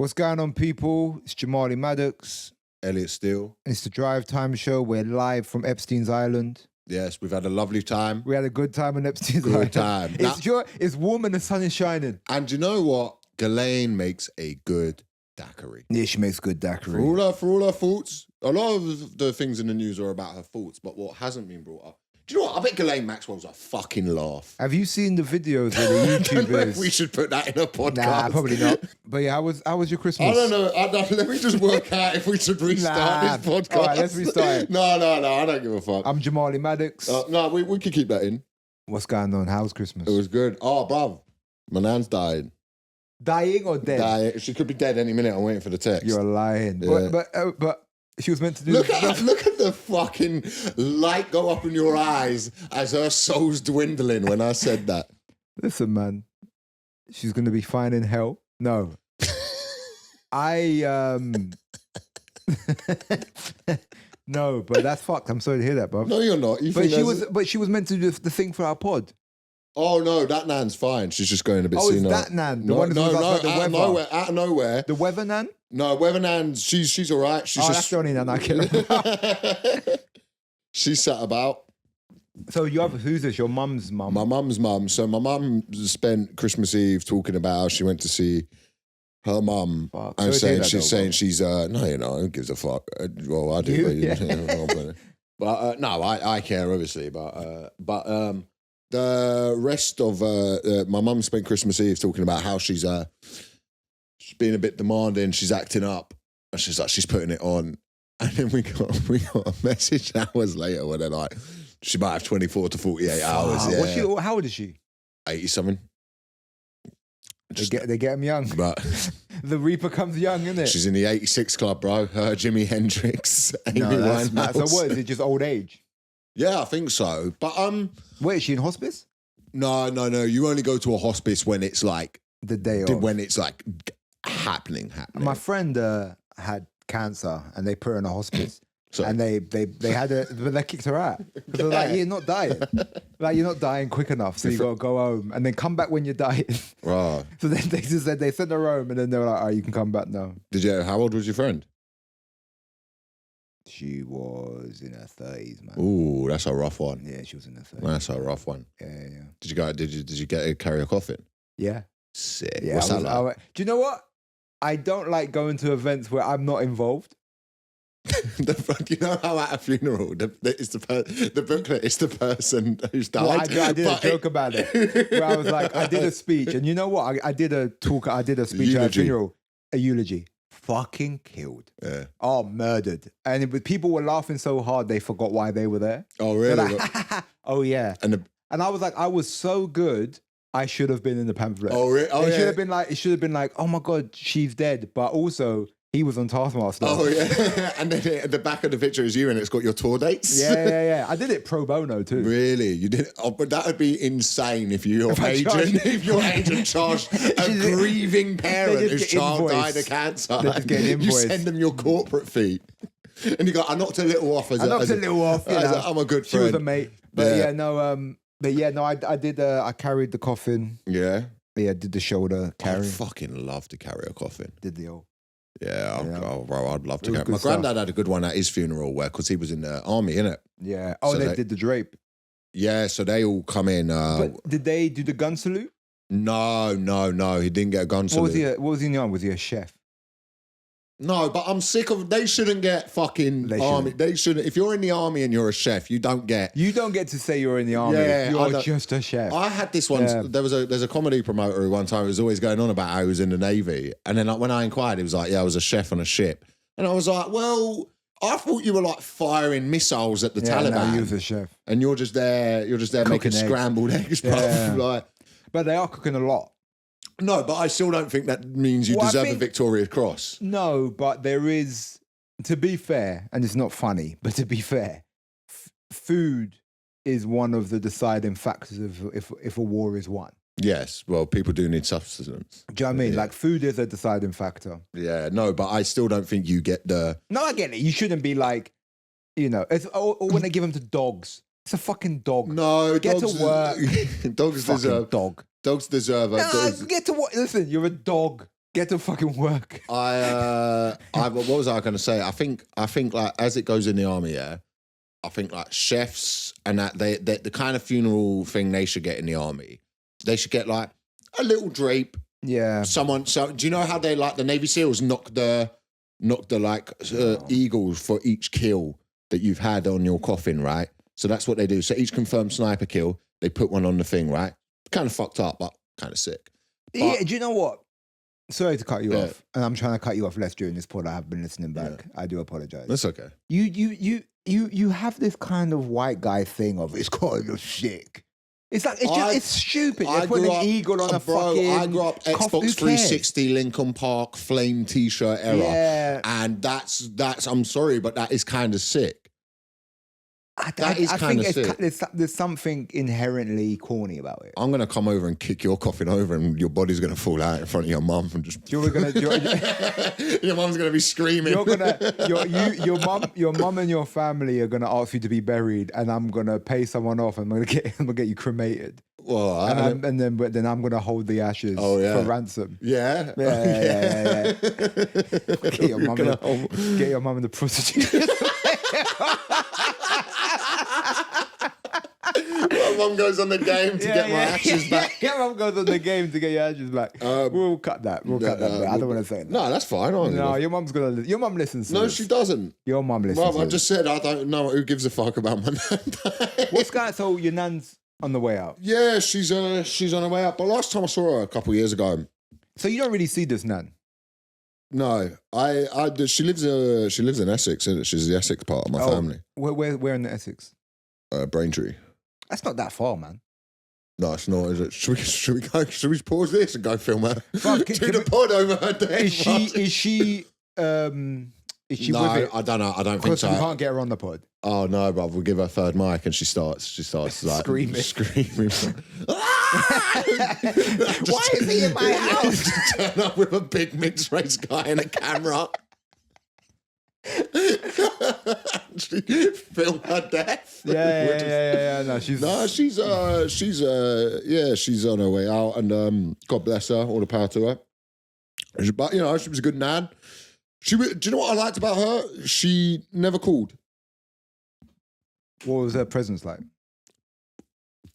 What's going on, people? It's Jamali Maddox. Elliot Steele. It's the Drivetime show. We're live from Epstein's Island. Yes, we've had a lovely time. We had a good time on Epstein's Island. Good time. It's warm and the sun is shining. And you know what? Ghislaine makes a good daiquiri. Yeah, she makes good daiquiri. For all her faults, a lot of the things in the news are about her faults, but what hasn't been brought up. Do you know what? I bet Ghislaine Maxwell's a fucking laugh. Have you seen the videos of the YouTubers? I don't know if we should put that in a podcast. Nah, probably not. But yeah, how was your Christmas? I don't know. Let me just work out if we should restart this podcast. All right, let's restart it. No, I don't give a fuck. I'm Jamali Maddox. No, we could keep that in. What's going on? How's Christmas? It was good. Oh, bruv, my nan's dying. Dying or dead? Dying. She could be dead any minute. I'm waiting for the text. You're lying. Yeah. But she was meant to do... Look at the fucking light go up in your eyes as her soul's dwindling when I said that. Listen, man. She's going to be fine in hell. No. No, but that's fucked. I'm sorry to hear that, bro. No, you're not. But she was meant to do the thing for our pod. Oh no, that nan's fine. She's just going a bit senile. senile. Oh, is that nan? No, out of nowhere. The weather nan? No, weather nan. She's all right. That's the only nan I care about. She sat about. So who's this? Your mum's mum? My mum's mum. So my mum spent Christmas Eve talking about how she went to see her mum. And she's saying she's no, who gives a fuck? Well, I do. Yeah. But no, I care obviously. But the rest of my mum spent Christmas Eve talking about how she's being a bit demanding. She's acting up, and she's like she's putting it on. And then we got a message hours later where they're like, she might have 24 to 48 hours. Yeah. How old is she? 80-something. They get him young. But the Reaper comes young, isn't it? She's in the 86 club, bro. Her, Jimi Hendrix, Amy Winehouse. So what is it? Just old age? Yeah, I think so. But wait, is she in hospice? No. You only go to a hospice when it's like the day of. When it's like happening. My friend had cancer and they put her in a hospice. And they had but they kicked her out because they're like, you're not dying, like you're not dying quick enough, so you gotta go home and then come back when you're dying. Right. So then they just said they sent her home and then they were like, oh, you can come back now. How old was your friend? She was in her 30s, man. Ooh, that's a rough one. Yeah, she was in her 30s. That's a rough one. Yeah. Did you get to carry a coffin? Yeah. Sick. Yeah, what's that like? Do you know what? I don't like going to events where I'm not involved. You know how at a funeral, the booklet is the person who's died. Well, I did a joke about it where I was like, I did a speech, and you know what? I did a speech at a funeral, a eulogy. Fucking killed. Yeah. Oh, murdered. And people were laughing so hard they forgot why they were there. Oh, really? Like, oh, yeah. And I was like, I was so good. I should have been in the pamphlet. Oh, really? Oh, it should have been like, oh my God, she's dead. But also, he was on Taskmaster. Oh, yeah. And then at the back of the picture is you and it's got your tour dates. Yeah. I did it pro bono too. Really? You did? Oh, but that would be insane if your agent charged a grieving parent whose child died of cancer. You send them your corporate fee. And you go, I knocked a little off. I'm a good friend. She was a mate. But I did. I carried the coffin. Yeah. Yeah, did the shoulder carry. I'd fucking love to carry a coffin. Did the old. Yeah, bro, I'd love to carry. My granddad had a good one at his funeral because he was in the army, innit? Yeah. Oh, so they did the drape. Yeah, so they all come in. But did they do the gun salute? No. He didn't get a gun salute. What was he in the army? Was he a chef? No, but I'm sick of. They shouldn't get fucking army. They shouldn't. If you're in the army and you're a chef, you don't get. You don't get to say you're in the army. Yeah, you're just a chef. I had this one. Yeah. There's a comedy promoter who one time was always going on about how he was in the Navy, and then when I inquired, he was like, "Yeah, I was a chef on a ship," and I was like, "Well, I thought you were like firing missiles at the Taliban. No, you was a chef, and you're just there making scrambled eggs, bro." Yeah. But they are cooking a lot. No, but I still don't think that means you deserve a Victoria Cross. No, but there is, to be fair, and it's not funny, but to be fair, food is one of the deciding factors of if a war is won. Yes, well, people do need subsistence. Do you know what I mean? Yeah. Like, food is a deciding factor. Yeah, no, but I still don't think you get the... No, I get it. You shouldn't be like, or when they give them to dogs. It's a fucking dog. No, get to work. Dogs deserve... Dog. Dogs deserve Get to what? Listen, you're a dog. Get to fucking work. What was I going to say? I think like as it goes in the army, yeah. I think like chefs and that the kind of funeral thing they should get in the army. They should get like a little drape. Yeah. So do you know how they like the Navy SEALs knock the eagles for each kill that you've had on your coffin, right? So that's what they do. So each confirmed sniper kill, they put one on the thing, right? Kind of fucked up, but kind of sick. Yeah, do you know what? Sorry to cut you off, and I'm trying to cut you off less during this pod. I have been listening back. Yeah. I do apologize. That's okay. You have this kind of white guy thing of it's called you're sick. It's like it's stupid. They're putting an eagle on a fucking. I grew up Xbox 360, Linkin Park, Flame T-shirt era, and that's. I'm sorry, but that is kind of sick. I think there's something inherently corny about it. I'm gonna come over and kick your coffin over, and your body's gonna fall out in front of your mum, and just your mum's gonna be screaming. Your mum and your family are gonna ask you to be buried, and I'm gonna pay someone off, and I'm gonna get you cremated. Well, then I'm gonna hold the ashes for ransom. Yeah. Get your mum in the prostitute. My mum goes on the game to get my ashes back. Your mum goes on the game to get your ashes back. We'll cut that. I don't want to say that. No, that's fine. Your mum's gonna. Your mum listens to this. She doesn't. Your mum listens. I just said I don't know who gives a fuck about my nan. What's going? So your nan's on the way out. Yeah, she's on her way out. But last time I saw her a couple of years ago. So you don't really see this nan. No, she lives in Essex, isn't it? She's the Essex part of my family. Where in the Essex? Braintree. That's not that far, man. No, it's not, is it? Should we pause this and go film her? Do the pod over her day. Is she with it? I don't know. I don't think so. We can't get her on the pod. Oh no, bruv, we'll give her a third mic and she starts like screaming. Why is he in my house? Just turn up with a big mixed race guy and a camera. Film her death. Yeah. No, she's on her way out, and God bless her, all the power to her. But she was a good nan. Do you know what I liked about her? She never called. What was her presence like?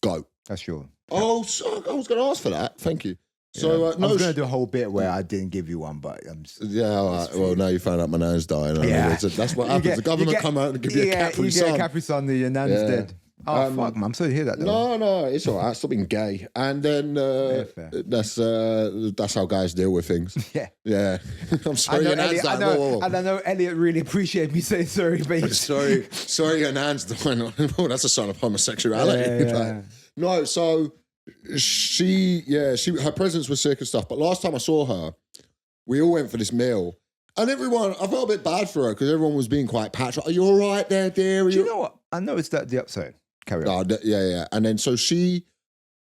Go. That's sure. Oh, so I was going to ask for that. Thank you. So I was going to do a whole bit where I didn't give you one, but all right. Well, now you found out my nan's dying. That's what happens. The government come out and give you a Capri Sun. You get a Capri Sun, your nan's dead. Oh, fuck, man. I'm sorry to hear that, though. No, it's all right. Stop being gay. And then that's how guys deal with things. Yeah. I'm sorry your nan's dying. And I know Elliot really appreciated me saying sorry, babe. Sorry your nan's dying. Oh, that's a sign of homosexuality. Yeah. No, so... her presence was sick and stuff. But last time I saw her, we all went for this meal, and I felt a bit bad for her because everyone was being quite patronizing. Are you all right there, dear? Do you know what? I noticed that the upside. Carry on. Yeah. And then so she,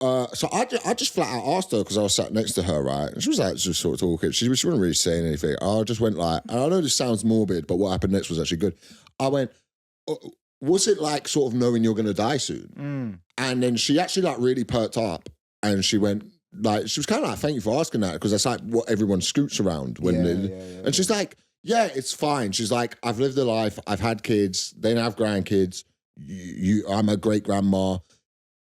so I just flat out asked her because I was sat next to her, right? And she was like just sort of talking. She wasn't really saying anything. I just went like, and I know this sounds morbid, but what happened next was actually good. I went, was it like sort of knowing you're going to die soon? And then she actually like really perked up and she went like, she was kind of like, thank you for asking that because that's like what everyone scoots around when and she's like, yeah, it's fine. She's like, I've lived a life. I've had kids. They now have grandkids. I'm a great grandma.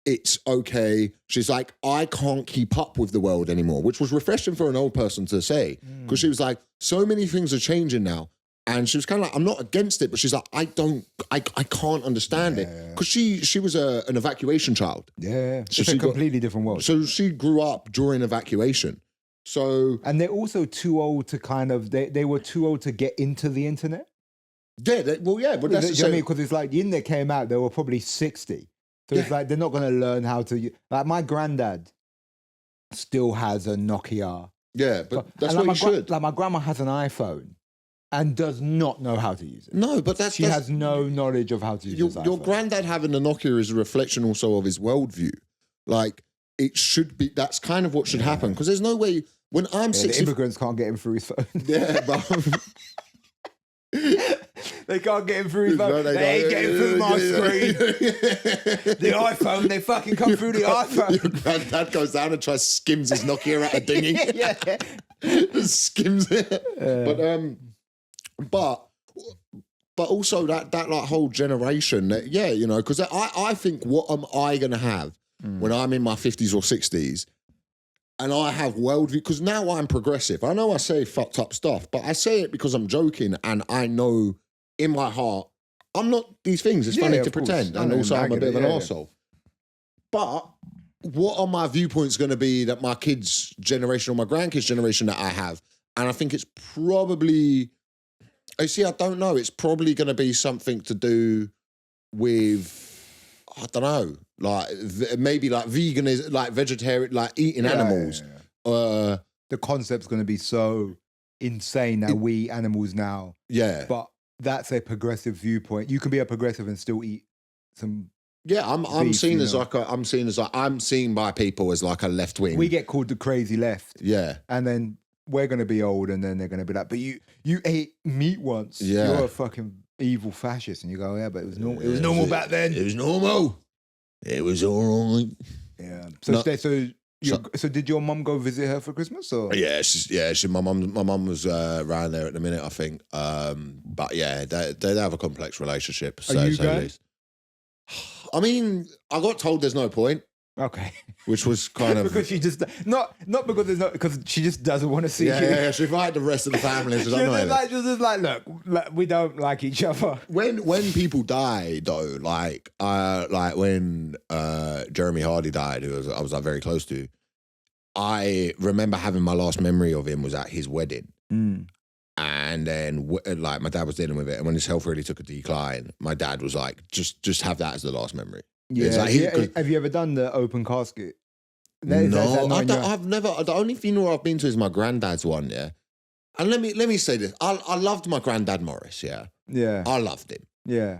It's okay. She's like, I can't keep up with the world anymore, which was refreshing for an old person to say because she was like, so many things are changing now. And she was kind of like, I'm not against it, but she's like, I can't understand it. Because she was an evacuation child. Yeah. So it's a completely different world. So she grew up during evacuation. And they're also too old to they were too old to get into the internet. Yeah, but that's... You know what I mean? Because it's like the internet came out, they were probably 60. So it's like, they're not going to learn how to... Like my granddad still has a Nokia. Yeah, but that's what you should. Like my grandma has an iPhone. And does not know how to use it. No, but she has no knowledge of how to use it. Your granddad having a Nokia is a reflection also of his worldview. Like, it should be, that's kind of what should happen. Because there's no way, when I'm 60... The immigrants can't get him through his phone. Yeah, but... They can't get him through his phone. No, they ain't getting through my screen. The iPhone, they fucking come through the iPhone. Your granddad goes down and skims his Nokia out a dinghy. Just skims it. But also that like whole generation that, yeah, you know, because I think, what am I going to have when I'm in my 50s or 60s and I have worldview? Because now I'm progressive. I know I say fucked up stuff, but I say it because I'm joking and I know in my heart I'm not these things. It's funny to pretend. And also I'm a bit of an arsehole. But what are my viewpoints going to be that my kids' generation or my grandkids' generation that I have? And I think it's probably... I don't know. It's probably going to be something to do with, I don't know, like maybe like veganism, like vegetarian, like eating animals. The concept's going to be so insane that we eat animals now. Yeah. But that's a progressive viewpoint. You can be a progressive and still eat some... Yeah, I'm seen as like I'm seen by people as like a left wing. We get called the crazy left. Yeah. And then we're going to be old and then they're going to be like, but you ate meat once. Yeah. You're a fucking evil fascist. And you go, yeah, but it was normal. It was normal back then. It was normal. It was all right. Yeah. So did your mum go visit her for Christmas? Or? Yeah, my mum was around there at the minute, I think. But yeah, they have a complex relationship. Are you going? I mean, I got told there's no point. Okay. Which was kind of... because she just... Not because there's no... Because she just doesn't want to see you. Yeah, she invited the rest of the family. She was just like, look, we don't like each other. When people die, though, like when Jeremy Hardy died, who I was like, very close to, I remember having my last memory of him was at his wedding. And then, like, my dad was dealing with it. And when his health really took a decline, my dad was like, just have that as the last memory. Yeah. Like, have you ever done the open casket? No, I've never. The only funeral I've been to is my granddad's one, yeah. And let me say this. I loved my granddad Morris, yeah. Yeah. I loved him. Yeah.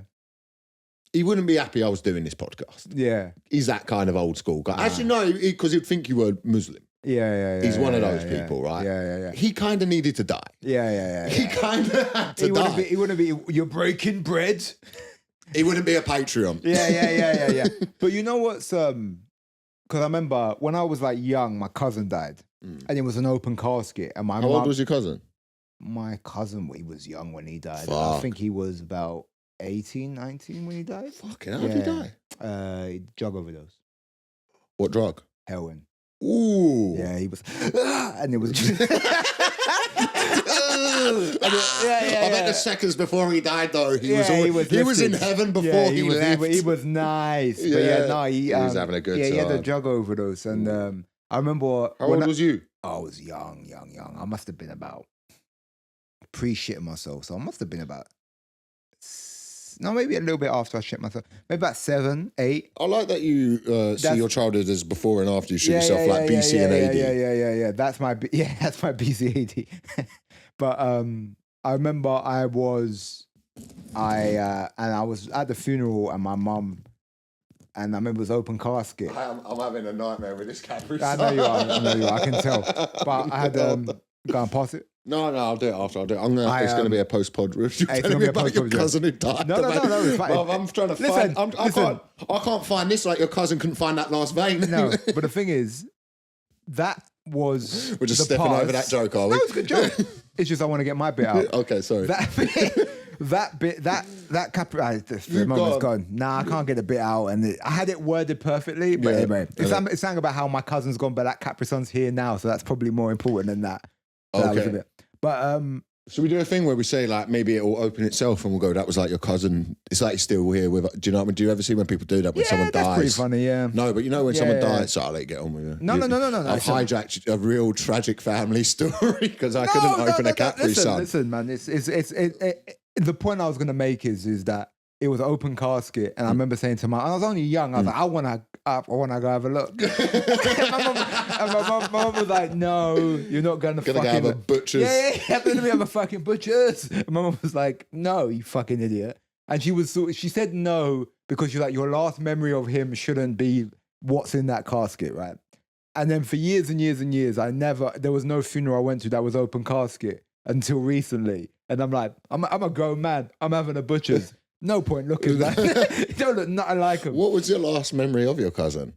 He wouldn't be happy I was doing this podcast. Yeah. He's that kind of old school guy. Actually, no, because he'd think you were Muslim. Yeah. He's one of those people, right? Yeah. He kind of needed to die. Yeah. He kind of had to die. He wouldn't be, you're breaking bread. He wouldn't be a Patreon. Yeah. But you know what's, because I remember when I was like young, my cousin died. And it was an open casket. And How old was your cousin? My cousin, he was young when he died. Fuck. I think he was about 18, 19 when he died. Fucking how did he die? Drug overdose. What drug? Heroin. Ooh. Yeah, he was, and it was just... I bet the seconds before he died, though, he was in heaven before he left. He was nice. But he was having a good time. Yeah, he had a drug overdose. And I remember... How old was you? I was young. I must have been about... pre-shitting myself. So I must have been about... No, maybe a little bit after I shit myself. Maybe about 7, 8. I like that you see your childhood as before and after you shit yourself, like BC and AD. Yeah. That's my BC AD. But I remember I was at the funeral and my mum, and I remember it was open casket. I'm having a nightmare with this camera. I know you are. I can tell. But I had go and pass it. No, I'll do it after. It's going to be a post-pod review. It's going to be a post-pod your cousin who died. No, it's fine. Well, I'm trying to find... I can't find this like your cousin couldn't find that last vein. No, but the thing is, that was We're just stepping over that joke, are we? No, it's a good joke. It's just I want to get my bit out. Okay, sorry. That the moment's gone. Nah, I can't get the bit out. And I had it worded perfectly, but anyway. It's something about how my cousin's gone, but that Capri Sun's here now, so that's probably more important than that. So that was a bit. But should we do a thing where we say like maybe it will open itself and we'll go, that was like your cousin. It's like he's still here with. Do you know what I mean? Do you ever see when people do that when someone dies? That's pretty funny. Yeah. No, but you know when someone dies, so I'll let you get on with it. No. I've hijacked a real tragic family story because I couldn't open a Capri Sun. Listen, man. It's the point I was going to make is that it was an open casket, and I remember saying to I was only young. I was like, I want to go have a look. and my mum was like, no, you're not going to fucking... Gonna go have a butcher's. Yeah, I'm going to have a fucking butcher's. And my mum was like, no, you fucking idiot. And she said no because you're like, your last memory of him shouldn't be what's in that casket, right? And then for years and years and years, there was no funeral I went to that was open casket until recently. And I'm like, I'm a grown man. I'm having a butcher's. No point looking at that. You don't look nothing like him. What was your last memory of your cousin?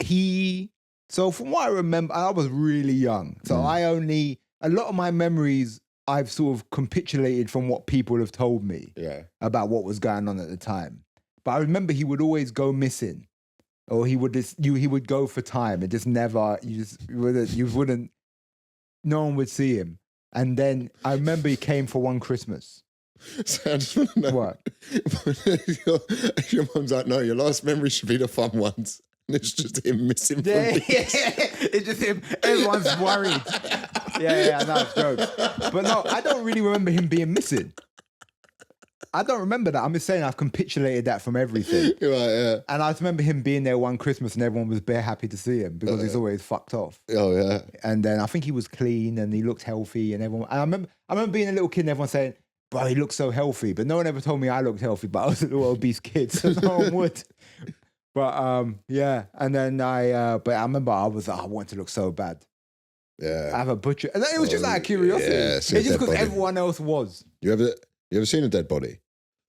He So from what I remember, I was really young. So a lot of my memories, I've sort of capitulated from what people have told me about what was going on at the time. But I remember he would always go missing, or he would go for time. It just never, you wouldn't, no one would see him. And then I remember he came for one Christmas. So I just want to know. What? Your mum's like, no, your last memory should be the fun ones. And it's just him missing from these. It's just him. Everyone's worried. Yeah, no, it's jokes. But no, I don't really remember him being missing. I don't remember that. I'm just saying I've capitulated that from everything. Right, yeah. And I just remember him being there one Christmas and everyone was bare happy to see him because he's always fucked off. Oh, yeah. And then I think he was clean and he looked healthy and everyone... And I remember being a little kid and everyone saying, bro, he looks so healthy. But no one ever told me I looked healthy, but I was a little obese kid, so no one would. But yeah, and then but I remember I wanted to look so bad. Yeah. I have a butcher. And it was just out of curiosity. Yeah, it's just because everyone else was. You ever seen a dead body?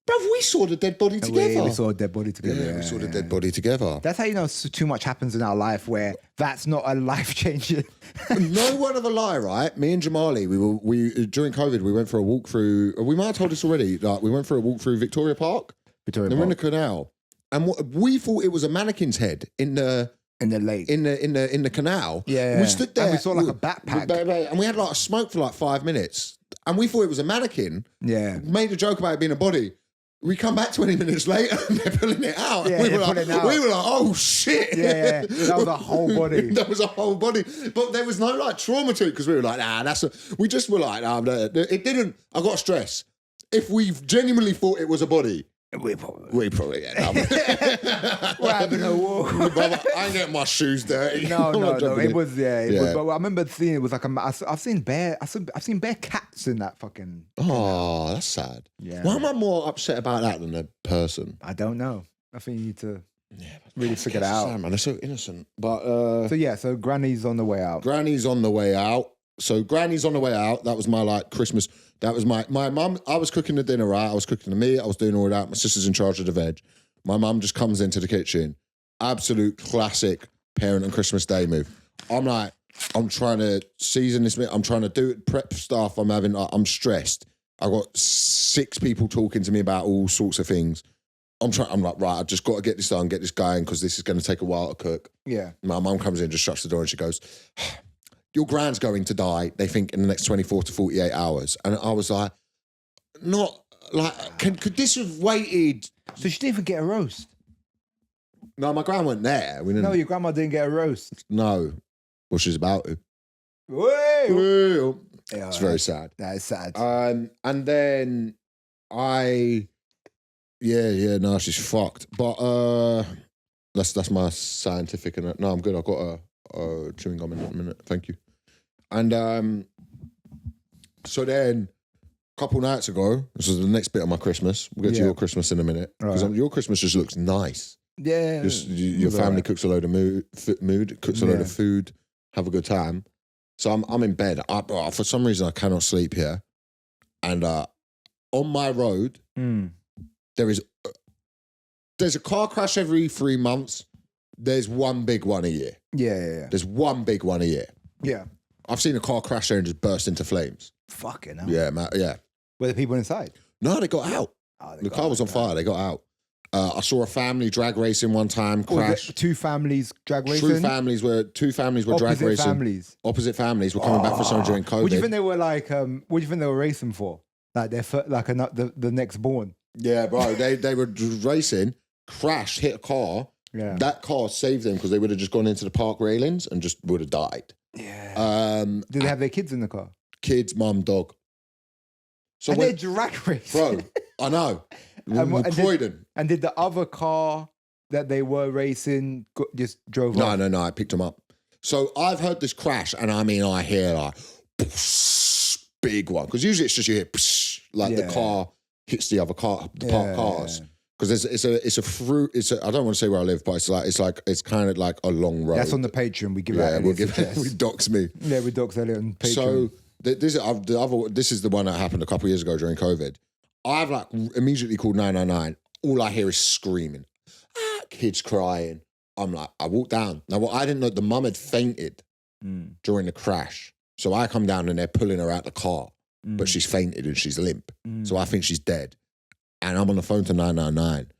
Bruv, we saw the dead body together. We saw a dead body together. Yeah, we saw the dead body together. That's how you know too much happens in our life where that's not a life changing. No one of a lie, right? Me and Jamali, we during COVID, we went for a walk through. We might have told this already. Like, we went for a walk through Victoria Park. Then we're in the canal, and we thought it was a mannequin's head in the lake, in the canal. Yeah, and we stood there. And we saw like a backpack, and we had like a smoke for like 5 minutes, and we thought it was a mannequin. Yeah, made a joke about it being a body. We come back 20 minutes later and they're pulling it out. Yeah, we were like, oh shit. Yeah. That was a whole body. That was a whole body. But there was no like trauma to it because we were like, we just were like, it didn't, I got stress. If we genuinely thought it was a body, we probably we're having a walk. Brother, I ain't getting my shoes dirty. No. It was. But I remember seeing it was like I've seen bare cats in that fucking. Oh, that's sad. Yeah. Why am I more upset about that than a person? I don't know. I think you need to really figure it out. Sad, man, they're so innocent. But so Granny's on the way out. Granny's on the way out. So Granny's on the way out. That was my like Christmas. That was my mum. I was cooking the dinner, right? I was cooking the meat. I was doing all that. My sister's in charge of the veg. My mum just comes into the kitchen. Absolute classic parent on Christmas Day move. I'm trying to season this meat. I'm trying to do prep stuff. I'm stressed. I've got 6 people talking to me about all sorts of things. I'm like, right, I just got to get this done, get this going because this is going to take a while to cook. Yeah. My mum comes in, just shuts the door and she goes, your grand's going to die, they think, in the next 24 to 48 hours. And I was like, not like, could this have waited? So she didn't even get a roast? No, my gran went there. No, your grandma didn't get a roast. No. Well, she's about to. Whoa. It's very sad. That is sad. And then she's fucked. But that's my scientific. No, I'm good. I've got a chewing gum in a minute. Thank you. And so then a couple nights ago, this was the next bit of my Christmas. We'll get to your Christmas in a minute because your Christmas just looks nice. Yeah, your family cooks a load of cooks a load of food, have a good time. So I'm in bed. For some reason, I cannot sleep here. And on my road, there's a car crash every 3 months. There's one big one a year. Yeah. There's one big one a year. Yeah. I've seen a car crash there and just burst into flames. Fucking hell. Yeah, man. Yeah. Were the people inside? No, they got out. The car was on fire. They got out. I saw a family drag racing one time crash. 2 families drag racing? Two families were drag racing. Opposite families were coming back for something during COVID. What do you think they were like? What do you think they were racing for? Like the next born? Yeah, bro. They were racing, crashed, hit a car. Yeah. That car saved them because they would have just gone into the park railings and just would have died. Yeah. Did they have their kids in the car? Kids, mum, dog. So they're drag racing. Bro, I know. And did the other car that they were racing just drove off? No, I picked them up. So I've heard this crash, and I hear like big one because usually it's just you hear the car hits the other car, the parked cars. Because I don't want to say where I live, but it's kind of like a long road. That's on the Patreon. We give out. We dox me. Yeah, we dox Elliot on Patreon. So this is the one that happened a couple of years ago during COVID. I've like immediately called 999. All I hear is screaming, kids crying. I'm like, I walk down. Now, what I didn't know, the mum had fainted during the crash. So I come down and they're pulling her out the car, but she's fainted and she's limp. So I think she's dead. And I'm on the phone to 999.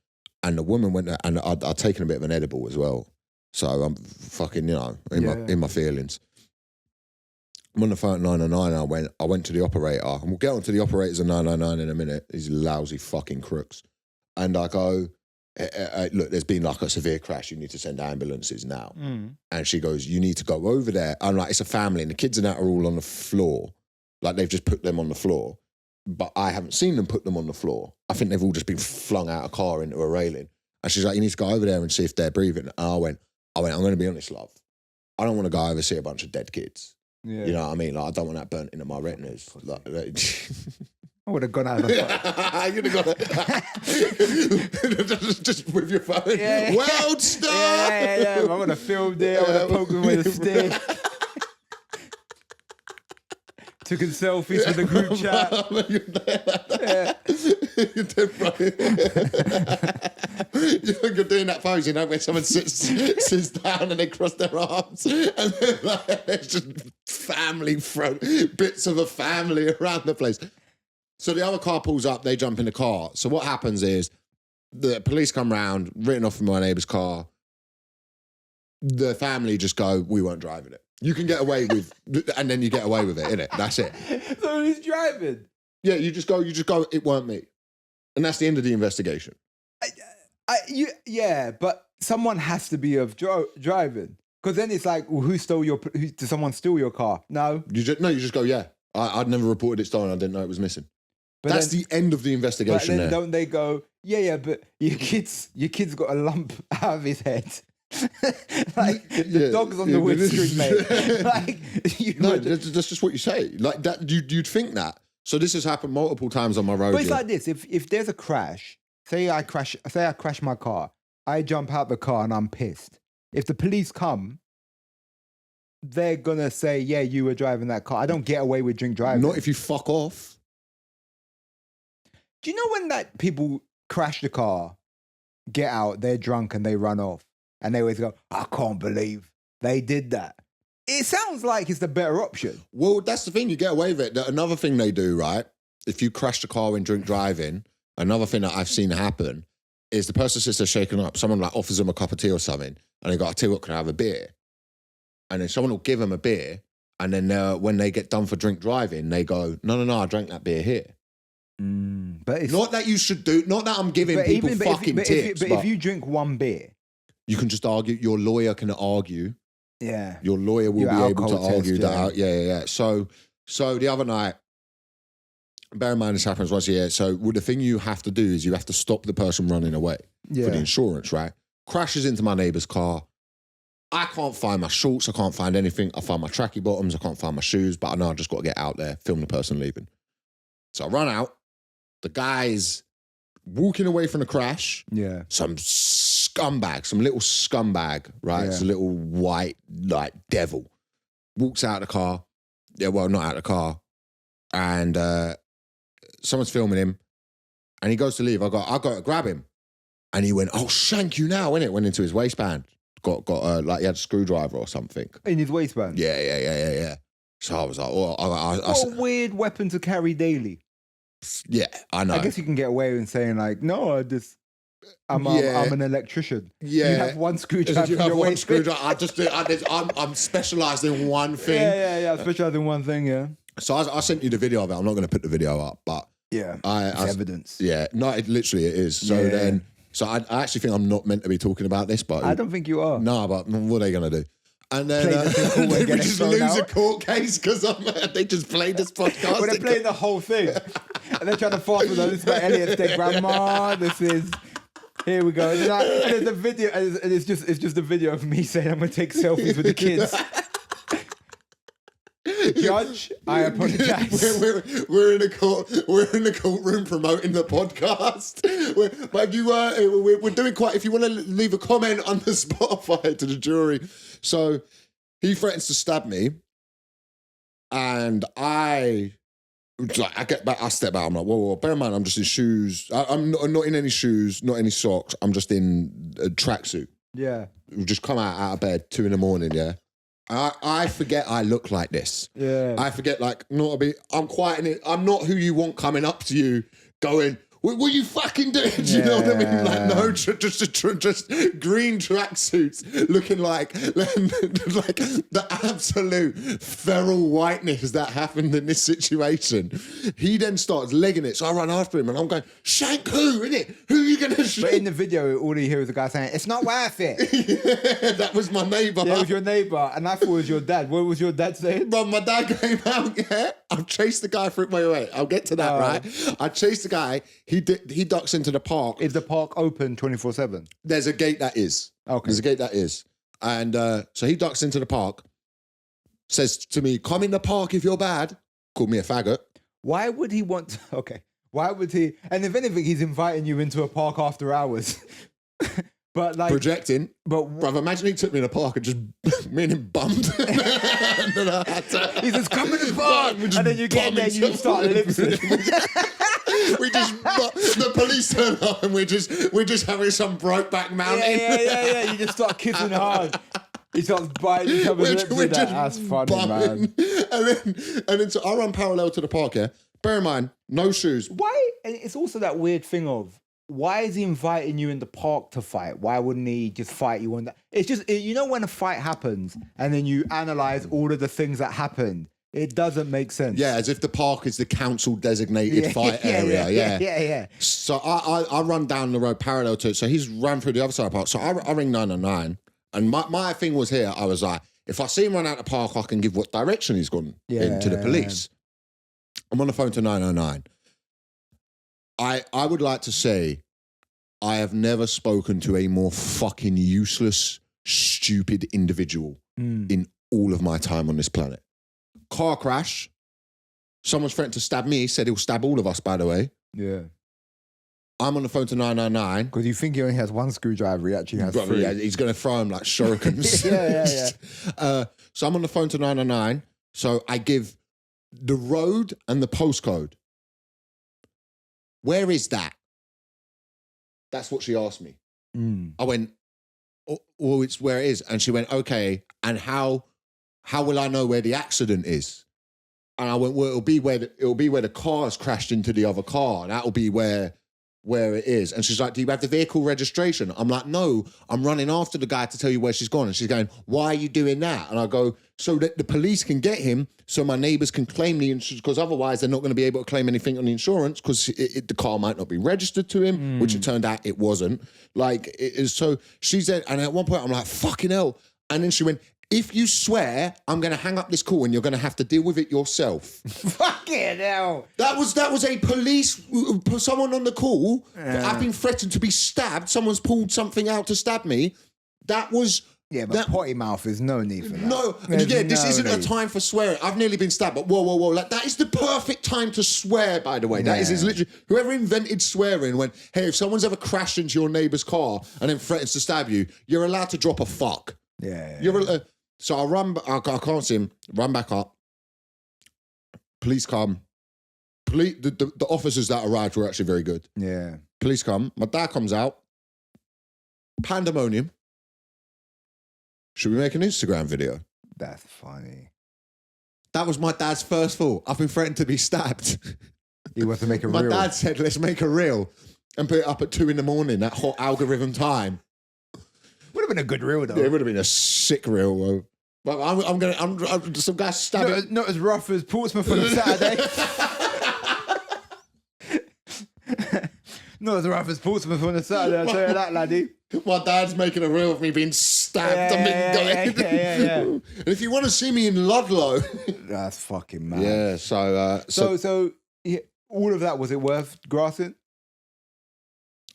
And the woman went there, and I'd taken a bit of an edible as well. So I'm fucking, in my feelings. I'm on the phone at 999 and I went to the operator. And we'll get on to the operators at 999 in a minute. These lousy fucking crooks. And I go, look, there's been like a severe crash. You need to send ambulances now. And she goes, you need to go over there. I'm like, it's a family. And the kids and that are all on the floor. Like they've just put them on the floor. But I haven't seen them put them on the floor. I think they've all just been flung out of a car into a railing. And she's like, you need to go over there and see if they're breathing. And I went, I'm going to be honest, love. I don't want to go over and see a bunch of dead kids. Yeah. You know what I mean? Like, I don't want that burnt into my retinas. Like I would have gone out of the phone. You'd have gone just with your phone. Yeah. World star! Yeah. I would have filmed it. I would have poked him with a stick. Taking selfies for the group chat. You're dead right. You're doing that pose, where someone sits down and they cross their arms, and then there's just bits of a family around the place. So the other car pulls up, they jump in the car. So what happens is the police come round, written off from my neighbour's car. The family just go, we weren't driving it. You can get away with, and then you get away with it, innit? That's it. So who's driving? Yeah, you just go, it weren't me. And that's the end of the investigation. Yeah, but someone has to be driving. Because then it's like, well, did someone steal your car? No. You just go, yeah. I'd never reported it stolen. I didn't know it was missing. But that's the end of the investigation. But then don't they go, yeah, but your kid's got a lump out of his head. Like the dog's on the windscreen, mate. That's just what you say. Like that, you'd think that. So this has happened multiple times on my road. But it's like this: if there's a crash, say I crash my car, I jump out the car and I'm pissed. If the police come, they're gonna say, "Yeah, you were driving that car." I don't get away with drink driving. Not if you fuck off. Do you know when that people crash the car, get out, they're drunk and they run off? And they always go, I can't believe they did that. It sounds like it's the better option. Well, that's the thing. You get away with it. Another thing they do, right? If you crash the car in drink driving, another thing that I've seen happen is the person sits there shaking up. Someone like offers them a cup of tea or something. And they go, I tell you what, can I have a beer? And then someone will give them a beer. And then when they get done for drink driving, they go, no, I drank that beer here. But it's not that you should do, not that I'm giving people fucking tips. But if you drink one beer, you can just argue. Your lawyer can argue. Yeah. Your lawyer will be able to argue that out. Yeah. So the other night, bear in mind this happens once a year. So the thing you have to do is you have to stop the person running away for the insurance, right? Crashes into my neighbour's car. I can't find my shorts. I can't find anything. I find my tracky bottoms. I can't find my shoes. But I know I just got to get out there, film the person leaving. So I run out. The guy's walking away from the crash. Yeah. Some little scumbag, right? It's a little white, like, devil. Walks out of the car. Yeah, well, not out of the car. And someone's filming him. And he goes to leave. I go to grab him. And he went, I'll shank you now, innit? Went into his waistband. Got like he had a screwdriver or something. In his waistband? Yeah. So I was like, well, what a weird weapon to carry daily. Yeah, I know. I guess you can get away with saying like, no, I'm an electrician. Yeah, you have one screwdriver. You have one screwdriver. I'm specialised in one thing. Yeah. I'm specialised in one thing. Yeah. So I sent you the video of it. I'm not going to put the video up, but it's evidence. Yeah, no, it is. So so I actually think I'm not meant to be talking about this, but I don't think you are. No, but what are they going to do? And then we just lose a court case because they just played this podcast. Well, they're playing the whole thing. And they're trying to fast with them. This is like Elliot's day, grandma. This is, here we go. And there's the video, and it's just a video of me saying I'm going to take selfies with the kids. Judge, I apologize. We're in the courtroom promoting the podcast. We're doing quite. If you want to leave a comment on the Spotify to the jury, so he threatens to stab me, and I get back. I step out. I'm like, whoa. Bear in mind, I'm just in shoes. I'm not in any shoes, not any socks. I'm just in a tracksuit. Yeah. We've just come out of bed, 2 a.m, yeah. I forget I look like this. Yeah. I forget, like, I'm not who you want coming up to you going, what you fucking doing? Do you know what I mean? Like, no, just green tracksuits looking like the absolute feral whiteness that happened in this situation. He then starts legging it, so I run after him and I'm going, shank who, innit? Who are you going to shank? But in the video, all you hear is the guy saying, it's not worth it. Yeah, that was my neighbour. Yeah, it was your neighbour, and I thought it was your dad. What was your dad saying? Bro, my dad came out, yeah. I've chased the guy through. Wait, I'll get to that, right? I chased the guy. He ducks into the park. Is the park open 24/7? There's a gate that is. Okay. There's a gate that is. And so he ducks into the park, says to me, come in the park if you're bad. Called me a faggot. Why would he want to, okay. Why would he, and if anything, he's inviting you into a park after hours. But like projecting. But bruv, imagine he took me in a park and just me and him bummed. And then I had to, he says, come in the park. And then you get there, you start lip-syncing. We just the police turn up and we're just having some Brokeback Mountain. Yeah. You just start kissing hard. He starts biting each other's lips with that. That's funny, man. And then so I run parallel to the park, yeah. Bear in mind, no shoes. Why? And it's also that weird thing of, why is he inviting you in the park to fight? Why wouldn't he just fight you on that? It's just, you know, when a fight happens and then you analyze all of the things that happened, it doesn't make sense. Yeah, as if the park is the council designated fight area. Yeah. So I run down the road parallel to it. So he's run through the other side of the park. So I ring 999. And my thing was here, I was like, if I see him run out the park, I can give what direction he's gone into the police. I'm on the phone to 999. I would like to say I have never spoken to a more fucking useless, stupid individual in all of my time on this planet. Car crash. Someone's threatened to stab me. Said he'll stab all of us, by the way. Yeah. I'm on the phone to 999. Because you think he only has one screwdriver, he actually has three. Yeah, he's going to throw him like shurikens. Yeah. So I'm on the phone to 999. So I give the road and the postcode. Where is that? That's what she asked me. I went, oh, it's where it is. And she went, okay, and how will I know where the accident is? And I went, well, it'll be where the car's crashed into the other car, and that'll be where it is. And she's like, do you have the vehicle registration? I'm like, no, I'm running after the guy to tell you where she's gone. And she's going, why are you doing that? And I go, so that the police can get him, so my neighbours can claim the insurance, because otherwise they're not going to be able to claim anything on the insurance, because the car might not be registered to him, which it turned out it wasn't. Like, it is. So she said, and at one point I'm like, fucking hell. And then she went, if you swear, I'm going to hang up this call and you're going to have to deal with it yourself. Fucking hell. That was a police, someone on the call. I've been threatened to be stabbed. Someone's pulled something out to stab me. That was... Yeah, but potty mouth is no need for that. No, this isn't a time for swearing. I've nearly been stabbed, but whoa. Like, that is the perfect time to swear, by the way. That is literally... Whoever invented swearing went, hey, if someone's ever crashed into your neighbour's car and then threatens to stab you, you're allowed to drop a fuck. Yeah. So I can't see him, run back up. Police come. The officers that arrived were actually very good. Yeah. Police come. My dad comes out. Pandemonium. Should we make an Instagram video? That's funny. That was my dad's first thought. I've been threatened to be stabbed. He wants to make a reel. My dad said, let's make a reel and put it up at 2 a.m, that hot algorithm time. Would have been a good reel, though. Yeah, it would have been a sick reel. But I'm some guy stabbing. Not as rough as Portsmouth on a Saturday. Not as rough as Portsmouth on a Saturday, I'll tell you that, laddie. My dad's making a reel of me being stabbed. Yeah. And if you want to see me in Ludlow. That's fucking mad. Yeah, So yeah, all of that, was it worth grassing?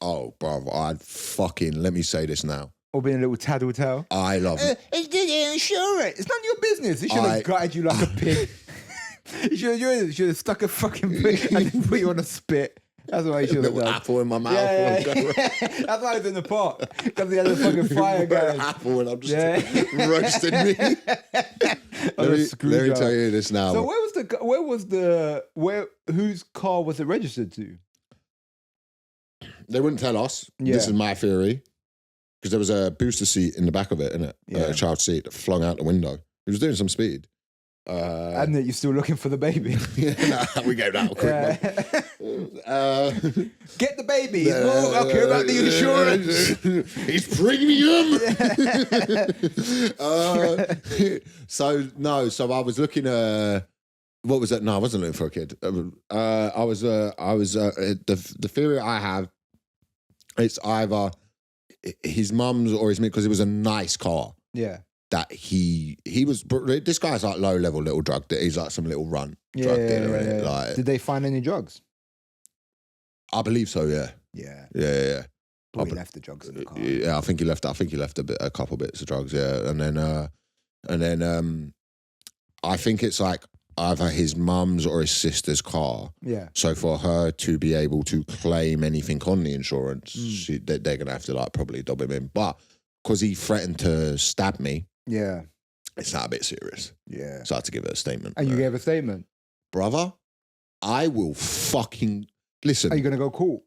Oh, bro, let me say this now. Or being a little tattletale? I love it. Insurance. It's none of your business. It should have gutted you like a pig. You should have stuck a fucking pig and then put you on a spit. That's what he should have done. Apple in my mouth. Yeah. That's why he's in the pot. Because he had a fucking fire going. Apple and I'm just roasting me. Let me tell you this now. So whose car was it registered to? They wouldn't tell us. Yeah. This is my theory. because there was a booster seat in the back of it, innit? A child seat that flung out the window. He was doing some speed. And that you're still looking for the baby. We gave that a quick one. Get the baby. I care about the insurance. It's premium. So I was looking. What was that? No, I wasn't looking for a kid. I was. The theory I have, it's either his mum's or his because it was a nice car. Yeah. That he was, this guy's like low level little drug dealer. He's like some little drug dealer. Yeah. Like, did they find any drugs? I believe so. Yeah. Yeah. But he left the drugs in the car. Yeah, I think he left a couple bits of drugs. Yeah, and then I think it's like either his mum's or his sister's car. Yeah. So for her to be able to claim anything on the insurance, they're gonna have to like probably dob him in, but because he threatened to stab me. Yeah. It's not a bit serious. Yeah. So I had to give it a statement. And you gave a statement? Brother, I will fucking... Listen. Are you going to go court?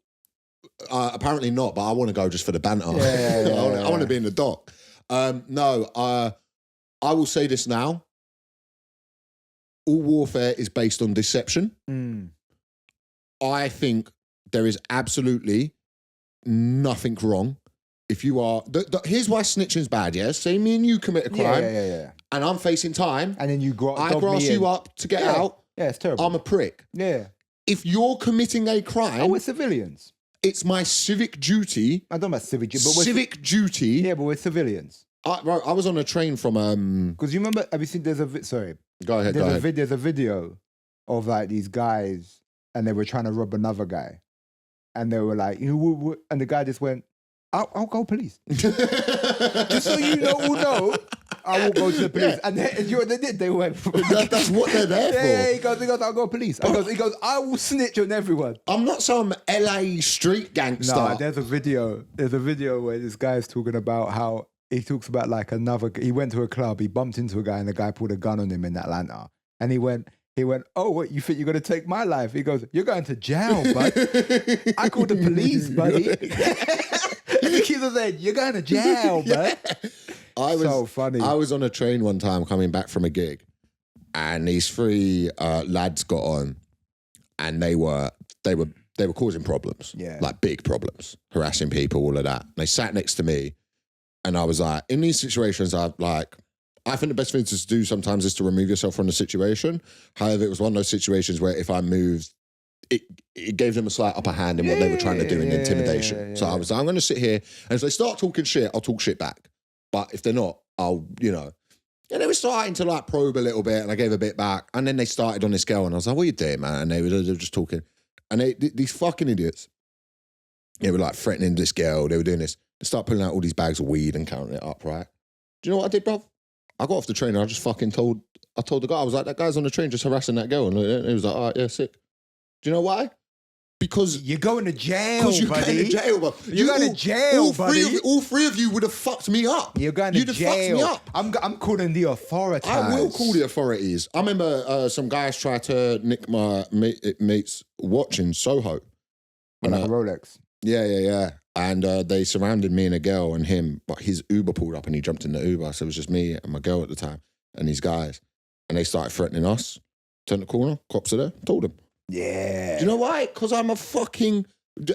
Apparently not, but I want to go just for the banter. I want to be in the dock. No, I will say this now. All warfare is based on deception. I think there is absolutely nothing wrong. If you are, here's why snitching's bad, yeah? Say me and you commit a crime, and I'm facing time, and then I grass you up to get out. Yeah, it's terrible. I'm a prick. Yeah. If you're committing a crime, we're civilians. It's my civic duty. I don't know about civic duty, but civic duty. Yeah, but we're civilians. I was on a train from because you remember? Have you seen? Sorry. Go ahead. There's a video of like these guys, and they were trying to rob another guy, and they were like, and the guy just went. I'll go police. Just so you know, I will go to the police. And they did. They went. That's what they're there for. Yeah, he goes, I'll go police. He goes, I will snitch on everyone. I'm not some LA street gangster. No, there's a video where this guy's talking about how he talks about like he went to a club, he bumped into a guy and the guy pulled a gun on him in Atlanta. And he went, oh, what, you think you're going to take my life? He goes, you're going to jail, bud. I called the police, buddy. And he keeps saying, you're going to jail, bud. So funny. I was on a train one time coming back from a gig, and these three lads got on, and they were causing problems, like big problems, harassing people, all of that. And they sat next to me, and I was like, in these situations, I think the best thing to do sometimes is to remove yourself from the situation. However, it was one of those situations where if I moved, it gave them a slight upper hand in what they were trying to do in intimidation. So I was like, I'm going to sit here, and if they start talking shit, I'll talk shit back. But if they're not, I'll. And they were starting to like probe a little bit, and I gave a bit back. And then they started on this girl, and I was like, what are you doing, man? And they were just talking. And these fucking idiots, they were like threatening this girl. They were doing this. They start pulling out all these bags of weed and counting it up, right? Do you know what I did, bruv? I got off the train and I just fucking told the guy, I was like, that guy's on the train just harassing that girl. And he was like, all right, yeah, sick. Do you know why? Because you're going to jail, buddy. You're going to jail, bro. You're going to jail, buddy. All three of you would have fucked me up. You're going to jail. You'd have fucked me up. I'm calling the authorities. I will call the authorities. I remember some guys tried to nick my mate's watch in Soho. Like a Rolex. Yeah. And they surrounded me and a girl and him, but his Uber pulled up and he jumped in the Uber. So it was just me and my girl at the time and these guys. And they started threatening us. Turned the corner, cops are there, told them. Yeah. Do you know why? Because I'm a fucking...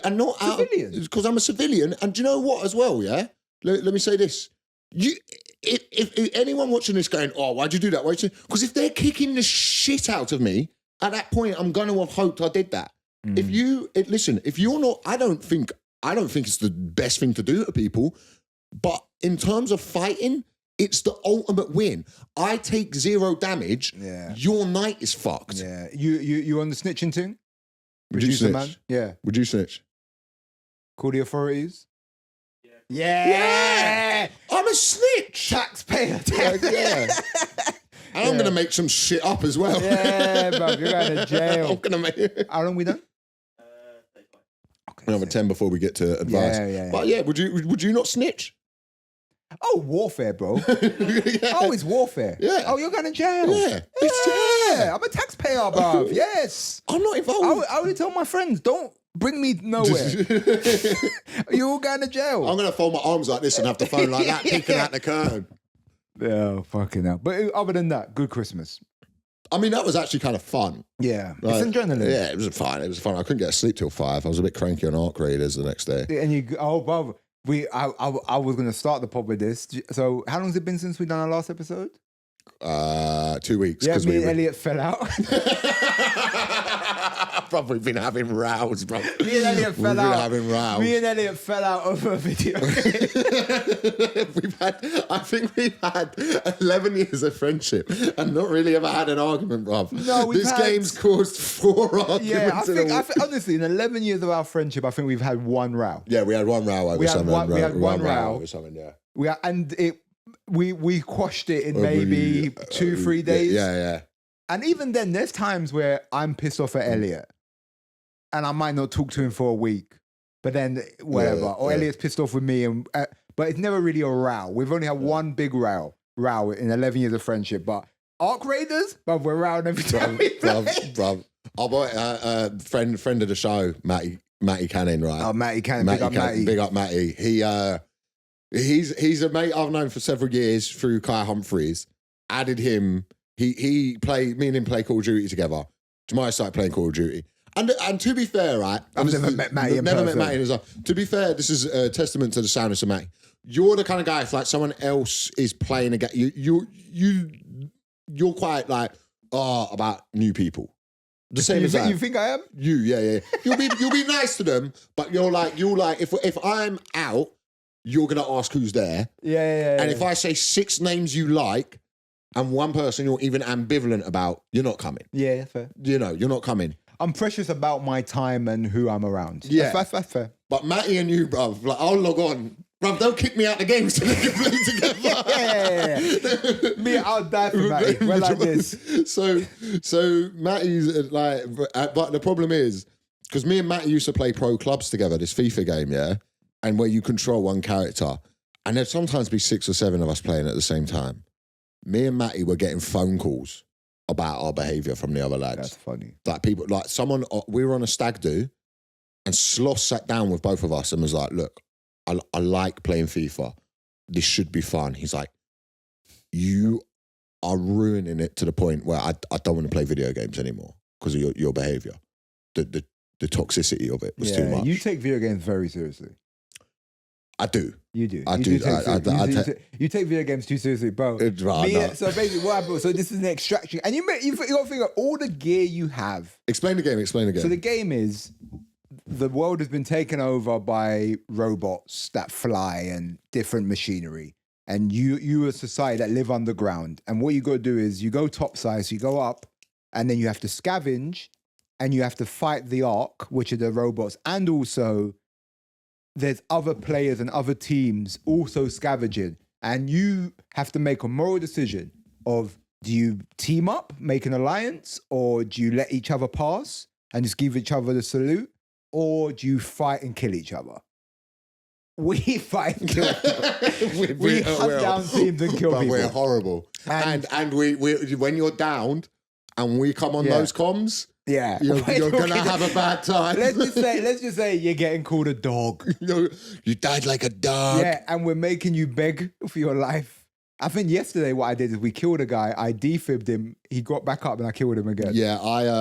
And not civilian. Because I'm a civilian. And do you know what as well, yeah? Let me say this. If anyone watching this going, oh, why'd you do that? Because if they're kicking the shit out of me, at that point, I'm going to have hoped I did that. Listen, if you're not... I don't think it's the best thing to do to people, but in terms of fighting, it's the ultimate win. I take 0 damage. Yeah. Your night is fucked. Yeah. You on the snitching thing? Would you snitch? Man? Yeah. Would you snitch? Call the authorities? Yeah. I'm a snitch. Taxpayer. Yeah. And I'm going to make some shit up as well. Yeah, bro. You're going to jail. I'm going to make... How long we done? Another 10 before we get to advice. Yeah. But yeah, would you not snitch? Oh, warfare, bro. Oh, it's warfare. Yeah. Oh, you're going to jail. Yeah. Yeah. I'm a taxpayer, bro. Yes. I'm not involved. I would tell my friends, don't Bring me nowhere. You're all going to jail. I'm going to fold my arms like this and have the phone like that, peeking out the curtain. Yeah, fucking hell. But other than that, good Christmas. I mean, that was actually kind of fun. Yeah. Like, it's adrenaline. Yeah, it was fun. It was fun. I couldn't get to sleep till 5. I was a bit cranky on arc raiders the next day. And brother, I was going to start the pod with this. So how long has it been since we done our last episode? 2 weeks. Yeah, me and Elliot fell out. Bro, we've been having rows, bro. Me and Elliot fell out. Having rows. Me and Elliot fell out over a video. I think we've had 11 years of friendship and not really ever had an argument, bro. No, this game's caused 4 arguments. Yeah, I think honestly, in 11 years of our friendship, I think we've had one row. Yeah, we had one row over something. We had one row over something, yeah. We quashed it in maybe 2-3 days. Yeah. And even then, there's times where I'm pissed off at Elliot and I might not talk to him for a week, but then whatever. Or Elliot's pissed off with me, but it's never really a row. We've only had one big row in 11 years of friendship. But Arc Raiders, but we're rowing every time. Bruv. Our boy, friend of the show, Matty Cannon, right? Oh, Matty Cannon, big up Matty. Big up Matty. He's a mate I've known for several years through Kai Humphreys. Added him. Me and him play Call of Duty together. Jamali started playing Call of Duty. And to be fair, right? I've never met Matty in person. Never met Matty. To be fair, this is a testament to the soundness of Matty. You're the kind of guy, if like someone else is playing a game, you're quite like, about new people. The same as that. You think I am? Yeah. You'll be nice to them, but you're like, if I'm out, you're gonna ask who's there. Yeah. And if I say 6 names you like, and one person you're even ambivalent about, you're not coming. Yeah, fair. You're not coming. I'm precious about my time and who I'm around. Yeah. That's fair. But Matty and you, bruv, like, I'll log on. Bruv, don't kick me out the game so we can play together. Yeah. Me, I'll die for Matty. We're like this. So Matty's like, but the problem is, because me and Matty used to play pro clubs together, this FIFA game, yeah? And where you control one character. And there'd sometimes be 6 or 7 of us playing at the same time. Me and Matty were getting phone calls about our behaviour from the other lads. That's funny. Like people, like someone, we were on a stag do and Sloss sat down with both of us and was like, look, I like playing FIFA. This should be fun. He's like, you are ruining it to the point where I don't want to play video games anymore because of your behaviour. The toxicity of it was too much. You take video games very seriously. I do. You do. You take video games too seriously, bro. So basically, what happened? So this is an extraction, and you got to figure out all the gear you have. Explain the game. So the game is the world has been taken over by robots that fly and different machinery, and you are a society that live underground. And what you got to do is you go topside, so you go up, and then you have to scavenge, and you have to fight the Ark, which are the robots, and also there's other players and other teams also scavenging, and you have to make a moral decision of, do you team up, make an alliance, or do you let each other pass and just give each other the salute, or do you fight and kill each other? We fight and kill each other. we hunt down teams and kill people. We're horrible. And we when you're downed and we come on those comms, yeah, you're gonna have a bad time. Let's just say you're getting called a dog. You died like a dog. Yeah, and we're making you beg for your life. I think yesterday what I did is we killed a guy. I defibbed him. He got back up and I killed him again. Yeah,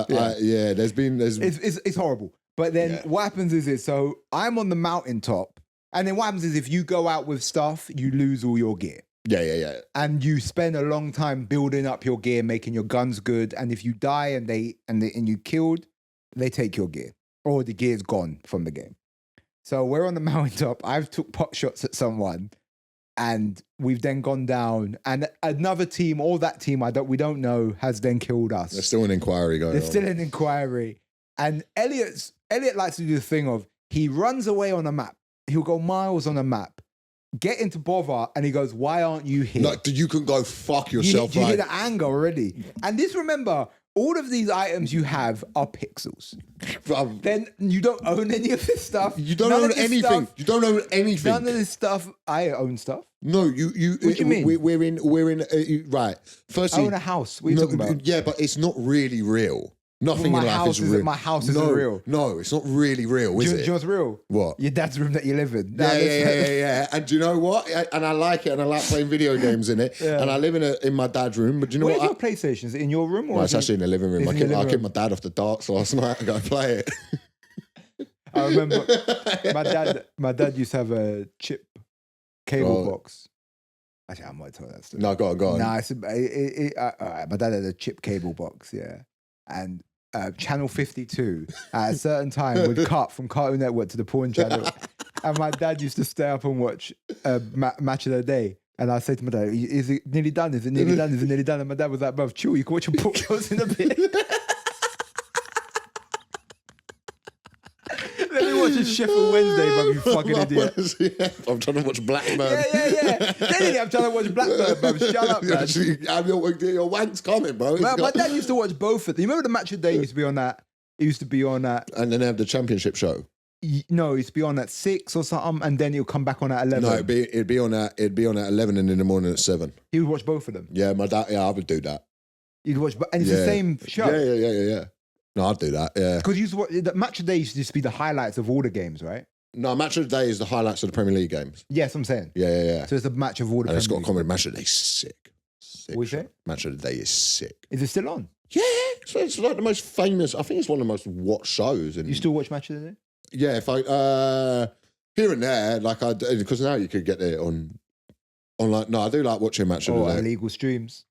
It's horrible. But then what happens is so I'm on the mountaintop, and then what happens is if you go out with stuff, you lose all your gear. Yeah. And you spend a long time building up your gear, making your guns good. And if you die and you killed, they take your gear, or the gear's gone from the game. So we're on the mountaintop. I've took pot shots at someone, and we've then gone down. And another team, or that team we don't know, has then killed us. There's still an inquiry going on. There's still an inquiry. And Elliot likes to do the thing of, he runs away on a map. He'll go miles on a map, get into bother, and he goes, why aren't you here? Like, you can go fuck yourself. You hear the anger already. And this, remember, all of these items you have are pixels. Then you don't own any of this stuff. You don't own anything. You don't own anything. None of this stuff. I own stuff. No, you. What do you mean? We're in. Right. Firstly, I own a house. What are you talking about? Yeah, but it's not really real. Nothing in life is real. My house isn't real. No, it's not really real, is it? Do you know what's real? What? Your dad's room that you live in. Yeah. And do you know what? And I like it, and I like playing video games in it. Yeah. And I live in my dad's room. But do you know Where's what? your PlayStation? Is it in your room? Or It's actually in the living room. I kicked my dad off the darts last night and go play it. I remember my dad used to have a chip cable box. Actually, I might tell that story. No, go on. Nah, all right, my dad had a chip cable box, yeah. And Channel 52 at a certain time would cut from Cartoon Network to the porn channel. And my dad used to stay up and watch Match of the Day. And I say to my dad, is it nearly done? Is it nearly done? Is it nearly done? And my dad was like, bruv, chill, you can watch your pornos in a bit. Let me watch this Sheffield Wednesday, bruv, you fucking idiot. I'm trying to watch Blackburn. Yeah. Genuinely, I'm trying to watch Blackburn, bruv. Shut up, man. Your wank's coming, bro. My dad used to watch both of them. You remember the Match of the Day used to be on that? It used to be on that. And then they have the championship show. No, it used to be on at 6 or something, and then it'll come back on at 11. No, it'd be on at 11 and in the morning at 7. He would watch both of them. Yeah, my dad. Yeah, I would do that. You'd watch, and it's the same show. Yeah. No, I'd do that. Yeah, because you used to watch, the Match of the Day used to just be the highlights of all the games, right? No, Match of the Day is the highlights of the Premier League games. Yes, I'm saying. Yeah. So it's a match of all the. And Premier it's got a League. comedy. Match of the Day is sick. What is it? Match of the Day is sick. Is it still on? Yeah, it's like the most famous. I think it's one of the most watched shows. And you still watch Match of the Day? Yeah, if I here and there, like I do, because now you could get it on like. No, I do like watching Match of the Day. Illegal streams.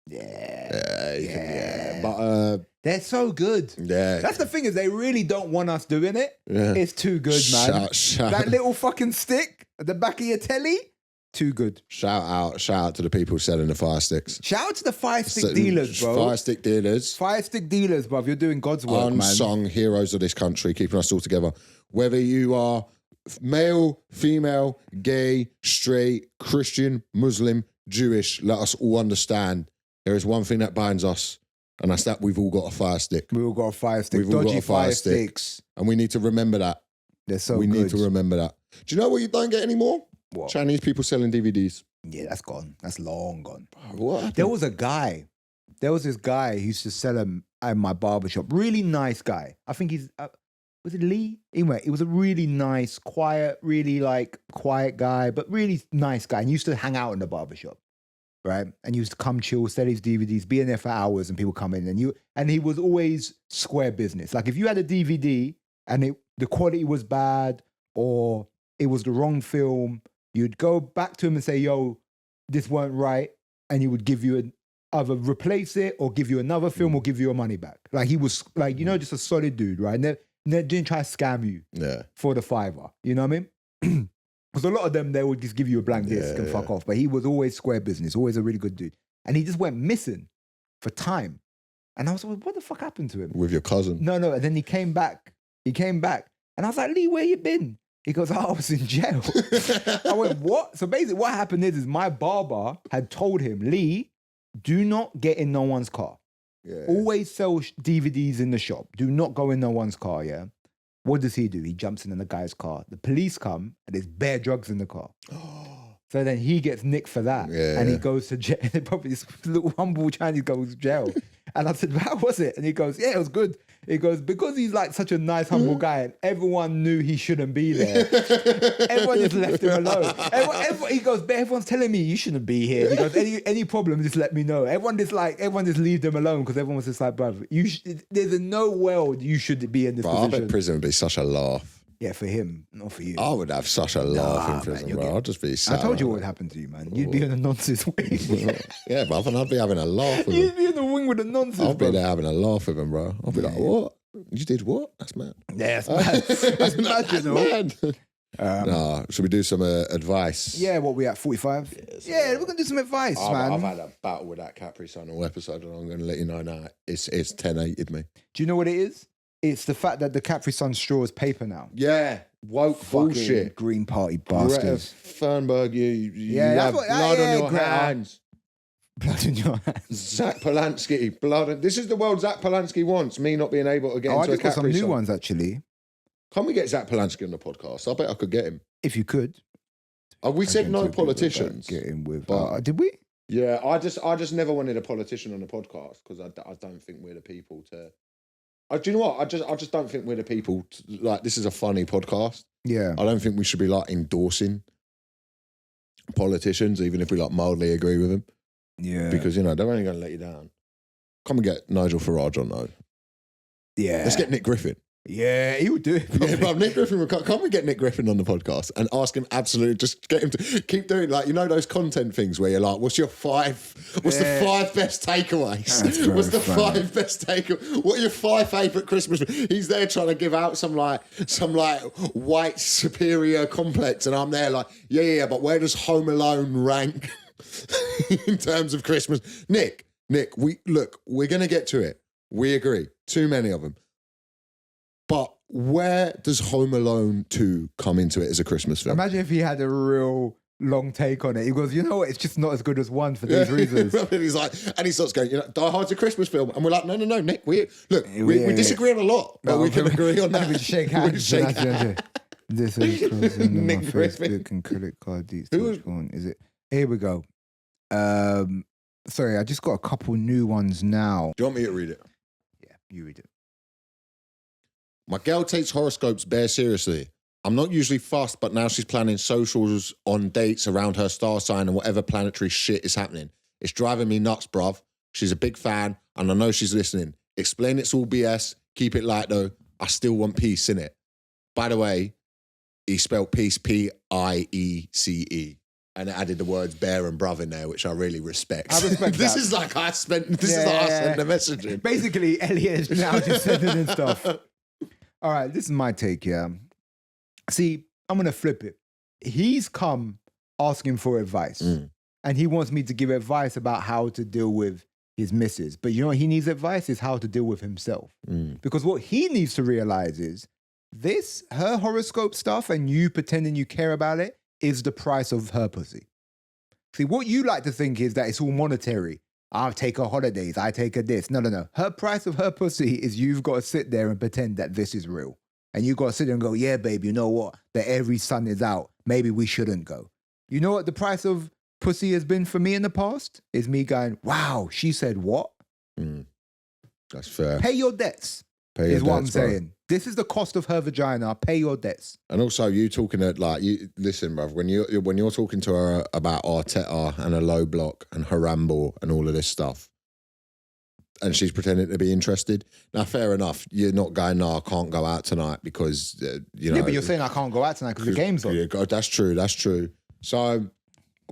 Yeah. But they're so good. Yeah, that's the thing is they really don't want us doing it. Yeah. It's too good, man. Shout. That little fucking stick at the back of your telly. Too good. Shout out to the people selling the fire sticks. Shout out to the fire stick dealers, bro. Fire stick dealers. Fire stick dealers, bro. You're doing God's work, man. Unsung heroes of this country, keeping us all together. Whether you are male, female, gay, straight, Christian, Muslim, Jewish, let us all understand there is one thing that binds us, and that's that we've all got a fire stick. We've all got a fire stick. We've all got a fire sticks. And we need to remember that. They're so good. We need to remember that. Do you know what you don't get anymore? What? Chinese people selling DVDs. Yeah, that's gone. That's long gone. What? There was this guy who used to sell them at my barbershop. Really nice guy. I think he's, was it Lee? Anyway, it was a really nice, quiet, really quiet guy, but really nice guy. And he used to hang out in the barbershop, right? And he used to come chill, sell his DVDs, be in there for hours and people come in. And he was always square business. Like if you had a DVD and the quality was bad or it was the wrong film, you'd go back to him and say, yo, this weren't right. And he would give you either replace it or give you another film or give you your money back. Like he was like, just a solid dude, right? And they didn't try to scam you for the $5. You know what I mean? Because a lot of them, they would just give you a blank disc and fuck off. But he was always square business, always a really good dude. And he just went missing for time. And I was like, what the fuck happened to him? With your cousin? No. And then he came back. And I was like, Lee, where you been? He goes, I was in jail. I went, what? So basically what happened is my barber had told him, Lee, do not get in no one's car. Yeah. Always sell DVDs in the shop. Do not go in no one's car, yeah? What does he do? He jumps in the guy's car. The police come and there's bare drugs in the car. So then he gets nicked for that. Yeah. And he goes to jail. Probably this little humble Chinese goes to jail. And I said, how was it? And he goes, yeah, it was good. He goes, because he's like such a nice, humble guy and everyone knew he shouldn't be there. Everyone just left him alone. He goes, but everyone's telling me you shouldn't be here. He goes, any problem, just let me know. Everyone just leave them alone because everyone was just like, brother, there's no world you should be in this position. I bet prison would be such a laugh. Yeah, for him, not for you. I would have such a laugh in prison, bro. I'd just be sad. I told you what would happen to you, man. You'd be in a nonsense wing. Yeah, but I think I'd be having a laugh with him. You'd be in the wing with a nonsense, I'd be there having a laugh with him, bro. I'd be like, what? You did what? That's mad. Yeah, that's mad. That's mad, that's mad. Nah, should we do some advice? Yeah, what we at, 45? Yeah, we're going to do some advice, man. I've had a battle with that Capri Sun all episode and I'm going to let you know now. It's 10-8'd me. Do you know what it is? It's the fact that the Capri Sun straw is paper now. Yeah, woke bullshit. Green Party bastards. Greta Thunberg, you have blood on your hands. Blood in your hands. Zach Polanski, blood. This is the world Zach Polanski wants, me not being able to get into a Capri Sun. I just got some new ones, actually. Can we get Zach Polanski on the podcast? I bet I could get him. If you could. We said no politicians. Get him with. Did we? Yeah, I just never wanted a politician on the podcast because I don't think we're the people to. Do you know what? I just don't think we're the people to, like. This is a funny podcast. Yeah. I don't think we should be like endorsing politicians, even if we like mildly agree with them. Yeah. Because they're only going to let you down. Come and get Nigel Farage on though. Yeah. Let's get Nick Griffin. Yeah, he would do it. Yeah, but Nick Griffin would come and get Nick Griffin on the podcast and ask him absolutely, just get him to keep doing like, those content things where you're like, what's the 5 best takeaways? What's the funny. 5 best takeaways? What are your 5 favourite Christmas? He's there trying to give out some white superior complex and I'm there like, yeah, but where does Home Alone rank in terms of Christmas? Nick, we're going to get to it. We agree. Too many of them. But where does Home Alone 2 come into it as a Christmas film? Imagine if he had a real long take on it. He goes, you know what? It's just not as good as 1 for these reasons. And he's like, and he starts going, Die Hard's a Christmas film. And we're like, no, Nick, we disagree on a lot, but we can agree on that. We shake hands. This is closing my Facebook and credit card details. Is it? Here we go. Sorry, I just got a couple new ones now. Do you want me to read it? Yeah, you read it. My girl takes horoscopes bare seriously. I'm not usually fussed, but now she's planning socials on dates around her star sign and whatever planetary shit is happening. It's driving me nuts, bruv. She's a big fan, and I know she's listening. Explain it's all BS. Keep it light, though. I still want peace, innit? By the way, he spelled peace, Piece. And it added the words bear and bruv in there, which I really respect. I respect This that. is like I sent the messaging. Basically, Elliot is now just sending in stuff. All right, this is my take, yeah. See, I'm going to flip it. He's come asking for advice. And he wants me to give advice about how to deal with his missus. But you know what he needs advice is how to deal with himself. Because what he needs to realize is her horoscope stuff and you pretending you care about it is the price of her pussy. See, what you like to think is that it's all monetary. I'll take her holidays. I take her this. No. Her price of her pussy is you've got to sit there and pretend that this is real. And you've got to sit there and go, yeah, babe, you know what? That every sun is out. Maybe we shouldn't go. You know what the price of pussy has been for me in the past? Is me going, wow, she said what? That's fair. Pay your debts. Is what I'm saying. This is the cost of her vagina. Pay your debts. And also, you talking at listen, bruv. When you're talking to her about Arteta and a low block and Harambe and all of this stuff, and she's pretending to be interested. Now, fair enough. You're not going. No, I can't go out tonight because Yeah, but you're saying I can't go out tonight because the game's on. Yeah, that's true. That's true. So,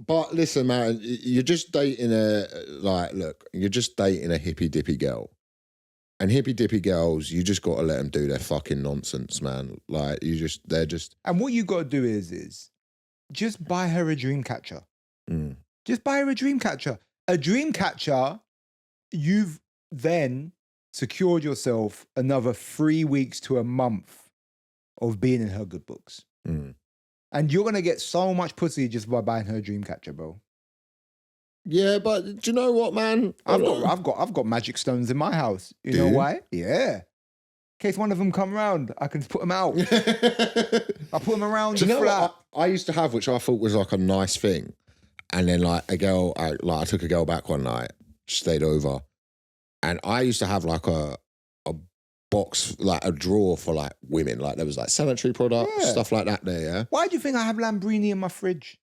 but listen, man, you're just dating you're just dating a hippy dippy girl. And hippy dippy girls, you just got to let them do their fucking nonsense, man. Like they're just. And what you got to do is just buy her a dream catcher. Just buy her a dream catcher. A dream catcher, you've then secured yourself another 3 weeks to a month of being in her good books. And you're gonna get so much pussy just by buying her a dream catcher, bro. Yeah, but do you know what, man? I've got magic stones in my house. You know why? Yeah. In case one of them come around, I can put them out. I put them around the flat. I used to have, which I thought was like a nice thing, and then I took a girl back one night, stayed over, and I used to have like a box, like a drawer for like women, like there was like sanitary products, stuff like that there. Yeah. Why do you think I have Lambrini in my fridge?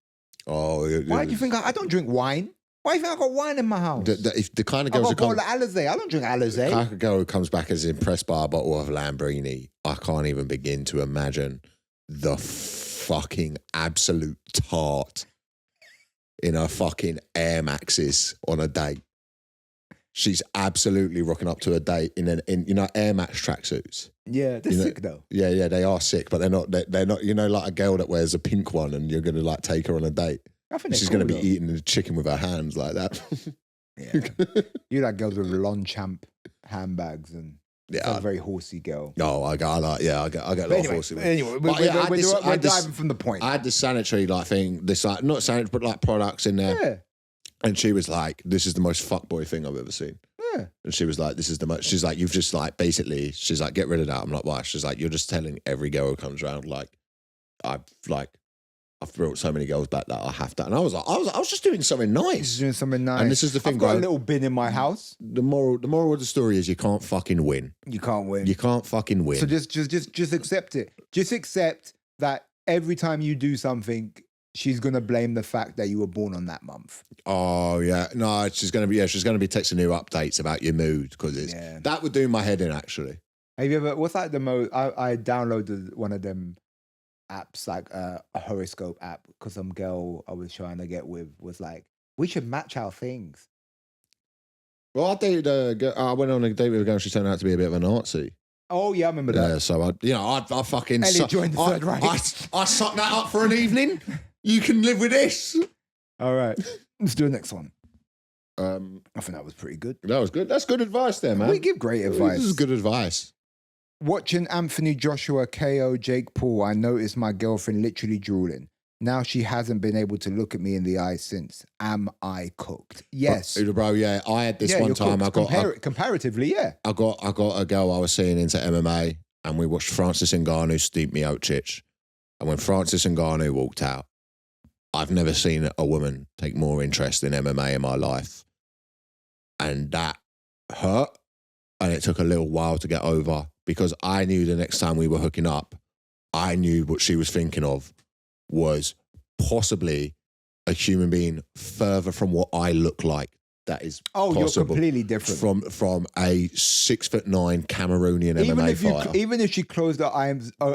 Oh, why do you think I don't drink wine? Why do you think I got wine in my house? If the kind of girls I've got a bottle of Alizé. I don't drink Alizé. The kind of girl who comes back as impressed by a bottle of Lambrini, I can't even begin to imagine the fucking absolute tart in her fucking Air Maxes on a date. She's absolutely rocking up to a date in Air Max tracksuits. Yeah, they're sick though. Yeah, they are sick, but they're not. They're not. Like a girl that wears a pink one, and you're gonna like take her on a date. I think she's cool, going to be eating the chicken with her hands like that. Yeah, you like girls with Longchamp handbags and a very horsey girl. No, I get a lot of horsey. Anyway, we're diving from the point. I had this sanitary thing, not sanitary, but like products in there. Yeah. And she was like, "This is the most fuckboy thing I've ever seen." Yeah. And she was like, "This is the most." She's like, "You've just like basically." She's like, "Get rid of that." I'm like, "Why?" She's like, "You're just telling every girl who comes around like, I've like." I've brought so many girls back that I have to. And I was just doing something nice. Just doing something nice. And this is the thing, I've got bro. a little bin in my house. The moral of the story is you can't fucking win. You can't win. You can't fucking win. So just accept it. Just accept that every time you do something, she's gonna blame the fact that you were born on that month. Oh yeah, no, she's gonna be texting you updates about your mood because that would do my head in actually. Have you ever? What's like the most? I downloaded one of them apps, like a horoscope app, because some girl I was trying to get with was like, we should match our things. Well, I went on a date with a girl. She turned out to be a bit of a Nazi. Oh yeah, I remember that. Yeah, so I fucking Elliot joined the Third Reich. I sucked that up for an evening. You can live with this. All right, let's do the next one. I think that was pretty good. That was good. That's good advice there, man. We give great advice. This is good advice. Watching Anthony Joshua KO Jake Paul, I noticed my girlfriend literally drooling. Now she hasn't been able to look at me in the eyes since. Am I cooked? Yes. Bro, yeah. I had this one time. Comparatively, yeah. I got a girl I was seeing into MMA and we watched Francis Ngannou Stipe Miocic. And when Francis Ngannou walked out, I've never seen a woman take more interest in MMA in my life. And that hurt. And it took a little while to get over because I knew the next time we were hooking up, I knew what she was thinking of was possibly a human being further from what I look like. That is possible. You're completely different from a 6'9" Cameroonian MMA fighter. Even if she closed her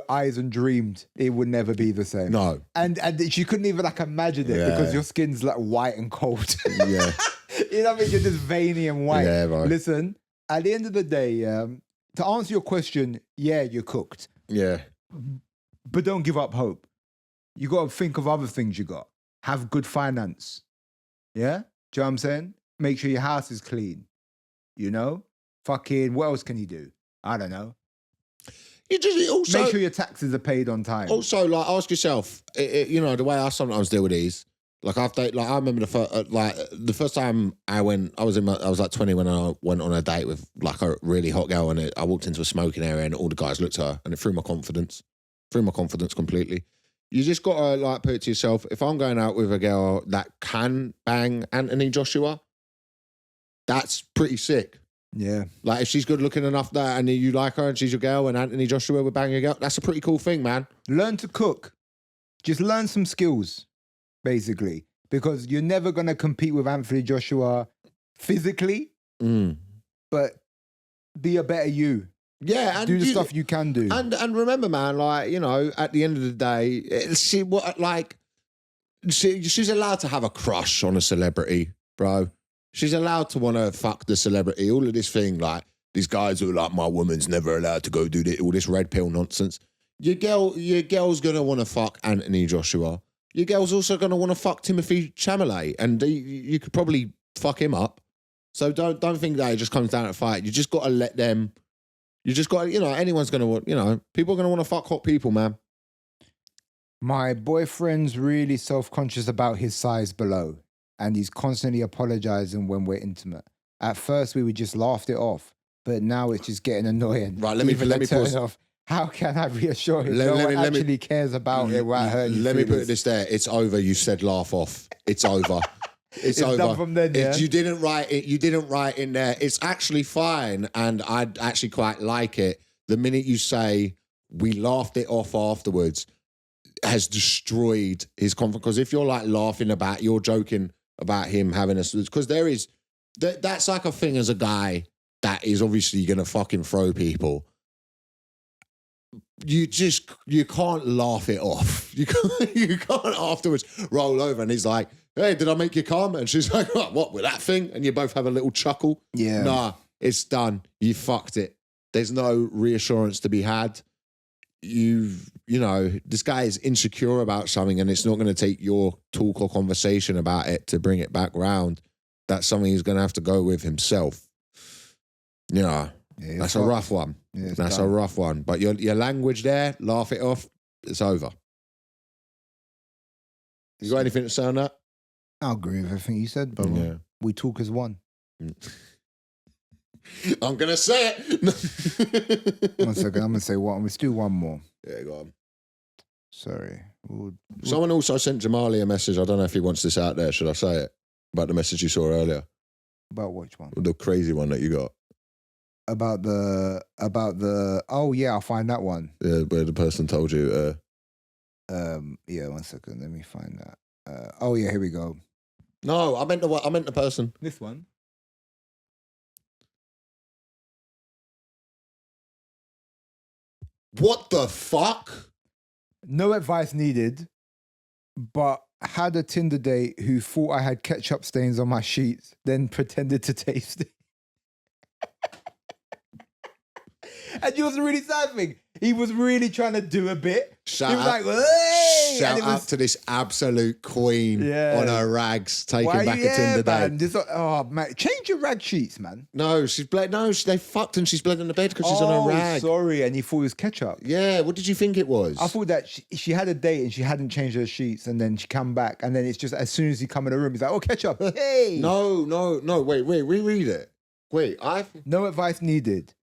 eyes and dreamed, it would never be the same. No, and she couldn't even like imagine it because your skin's like white and cold. Yeah, you know what I mean? You're just veiny and white. Yeah, bro. Listen, at the end of the day, to answer your question, yeah, you're cooked. Yeah, but don't give up hope. You got to think of other things you got. Have good finance. Yeah? Do you know what I'm saying? Make sure your house is clean. You know? Fucking, what else can you do? I don't know. You just also... Make sure your taxes are paid on time. Also, like, ask yourself, you know, the way I sometimes deal with these, like, I remember the first time I was like 20 when I went on a date with, like, a really hot girl, and I walked into a smoking area and all the guys looked at her, and it threw my confidence completely. You just got to, like, put it to yourself, if I'm going out with a girl that can bang Anthony Joshua, that's pretty sick. Yeah. Like, if she's good looking enough that and you like her and she's your girl and Anthony Joshua would bang your girl, that's a pretty cool thing, man. Learn to cook. Just learn some skills, basically. Because you're never going to compete with Anthony Joshua physically, but be a better you. Yeah, and do the stuff you can do. And remember, man, like, you know, at the end of the day, she's allowed to have a crush on a celebrity, bro. She's allowed to want to fuck the celebrity. All of this thing, like, these guys who are like, my woman's never allowed to go do all this red pill nonsense. Your girl's going to want to fuck Anthony Joshua. Your girl's also going to want to fuck Timothy Chalamet. And you could probably fuck him up. So don't think that it just comes down to fight. You just got to let them... You just got to, you know, anyone's going to want, you know, people are going to want to fuck hot people, man. My boyfriend's really self-conscious about his size below, and he's constantly apologizing when we're intimate. At first, we would just laugh it off, but now it's just getting annoying. Right, let me pause. Off. How can I reassure him no one actually cares about it? Let me put this there. It's over. You said laugh off. It's over. It's over. Done from then, yeah? You didn't write it. You didn't write in there. It's actually fine, and I'd actually quite like it. The minute you say we laughed it off afterwards, has destroyed his confidence. Because if you're like you're joking about him having a, because that's like a thing as a guy that is obviously gonna fucking throw people. You can't laugh it off. You can't afterwards roll over and he's like, hey, did I make you come? And she's like, what, with that thing? And you both have a little chuckle. Yeah. Nah, it's done. You fucked it. There's no reassurance to be had. You know, this guy is insecure about something and it's not going to take your talk or conversation about it to bring it back round. That's something he's going to have to go with himself. You know, that's a rough one. Yeah, that's a rough one. But your language there, laugh it off, it's over. You got anything to say on that? I agree with everything you said, but we talk as one. I'm going to say it. 1 second, I'm going to say one. Let's do one more. Yeah, go on. Sorry. Someone also sent Jamali a message. I don't know if he wants this out there. Should I say it? About the message you saw earlier. About which one? The crazy one that you got. About the oh yeah, I'll find that one. Yeah, where the person told you. Yeah, 1 second. Let me find that. Oh yeah, here we go. No, I meant the person. This one. What the fuck? No advice needed, but had a Tinder date who thought I had ketchup stains on my sheets, then pretended to taste it. And you was a really sad thing. He was really trying to do a bit. He was like, hey! Shout out to this absolute queen on her rags, taking back a Tinder date. Oh, man. Change your rag sheets, man. No, she's bled. No, they fucked and she's bled in the bed because she's on a rag. Sorry. And he thought it was ketchup. Yeah, what did you think it was? I thought that she had a date and she hadn't changed her sheets, and then she come back, and then it's just as soon as he come in the room, he's like, oh, ketchup. Hey! No. Wait, reread it. Wait, No advice needed,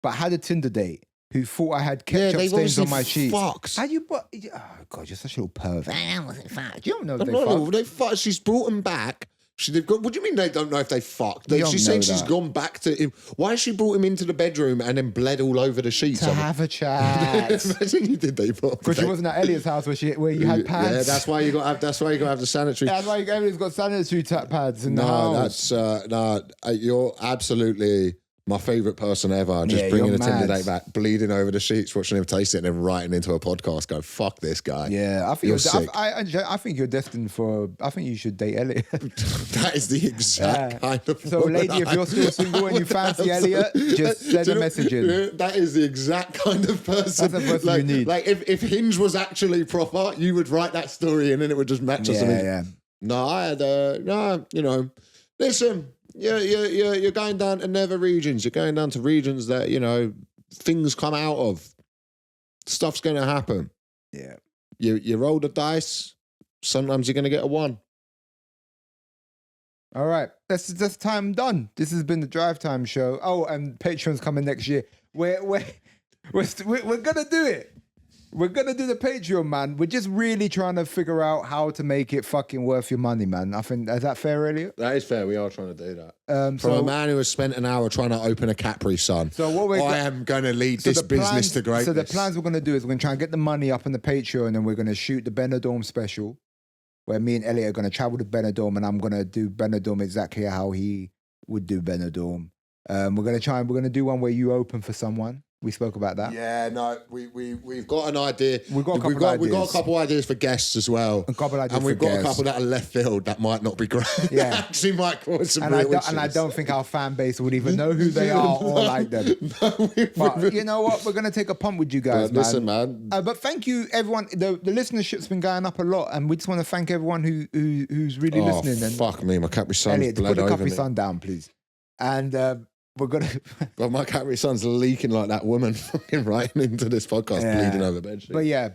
but had a Tinder date who thought I had ketchup stains on my sheets. Fucked. How you? Oh God, you're such a little pervert. You don't know if they fucked. She's brought them back. What do you mean they don't know if they fucked? She's saying she's gone back to him. Why has she brought him into the bedroom and then bled all over the sheets? To have a chat. Imagine you did that. Because she wasn't at Elliot's house where you had pads. Yeah, that's why you got to have the sanitary. That's why everybody's got sanitary pads in the house. You're absolutely my favourite person ever. Just bringing a Tinder date back, bleeding over the sheets, watching him taste it, and then writing into a podcast, go, fuck this guy. Yeah, I think you're sick. I think you're destined for. I think you should date Elliot. That is the exact kind of. So, lady, if you're still single and you fancy Elliot, just send a message in. That is the exact kind of person. That's the person you need. Like if Hinge was actually proper, you would write that story and then it would just match us. Yeah. No, I had listen. You're going down to nether regions. You're going down to regions that, things come out of. Stuff's going to happen. Yeah. You roll the dice. Sometimes you're going to get a 1. All right. That's time done. This has been the Drive Time show. Oh, and Patreon's coming next year. We're going to do it. We're going to do the Patreon, man. We're just really trying to figure out how to make it fucking worth your money, man. I think, is that fair, Elliot? That is fair. We are trying to do that. From a man who has spent an hour trying to open a Capri Sun, I am going to lead this business to greatness. So the plans we're going to do is we're going to try and get the money up on the Patreon, and we're going to shoot the Benidorm special, where me and Elliot are going to travel to Benidorm, and I'm going to do Benidorm exactly how he would do Benidorm. We're going to do one where you open for someone. We spoke about that. Yeah, no, we've got an idea. We've got a couple ideas for guests as well. A couple ideas, and we've got a couple that are left field that might not be great. Yeah, actually might cause some real issues. And I don't think our fan base would even know who they are or like them. But you know what? We're gonna take a punt with you guys, man. Listen, man. But thank you, everyone. The listenership's been going up a lot, and we just want to thank everyone who's really listening. And fuck me, my Capri Sun's Elliot, put the Capri Sun down, please. And we're gonna. Well, my Capri Sun's leaking like that woman fucking writing into this podcast, bleeding over bed.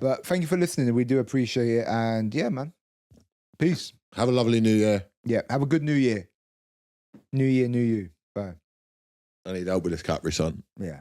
But thank you for listening. We do appreciate it. And yeah, man. Peace. Have a lovely new year. Yeah, have a good new year. New year, new you. Bye. I need help with this Capri Sun. Yeah.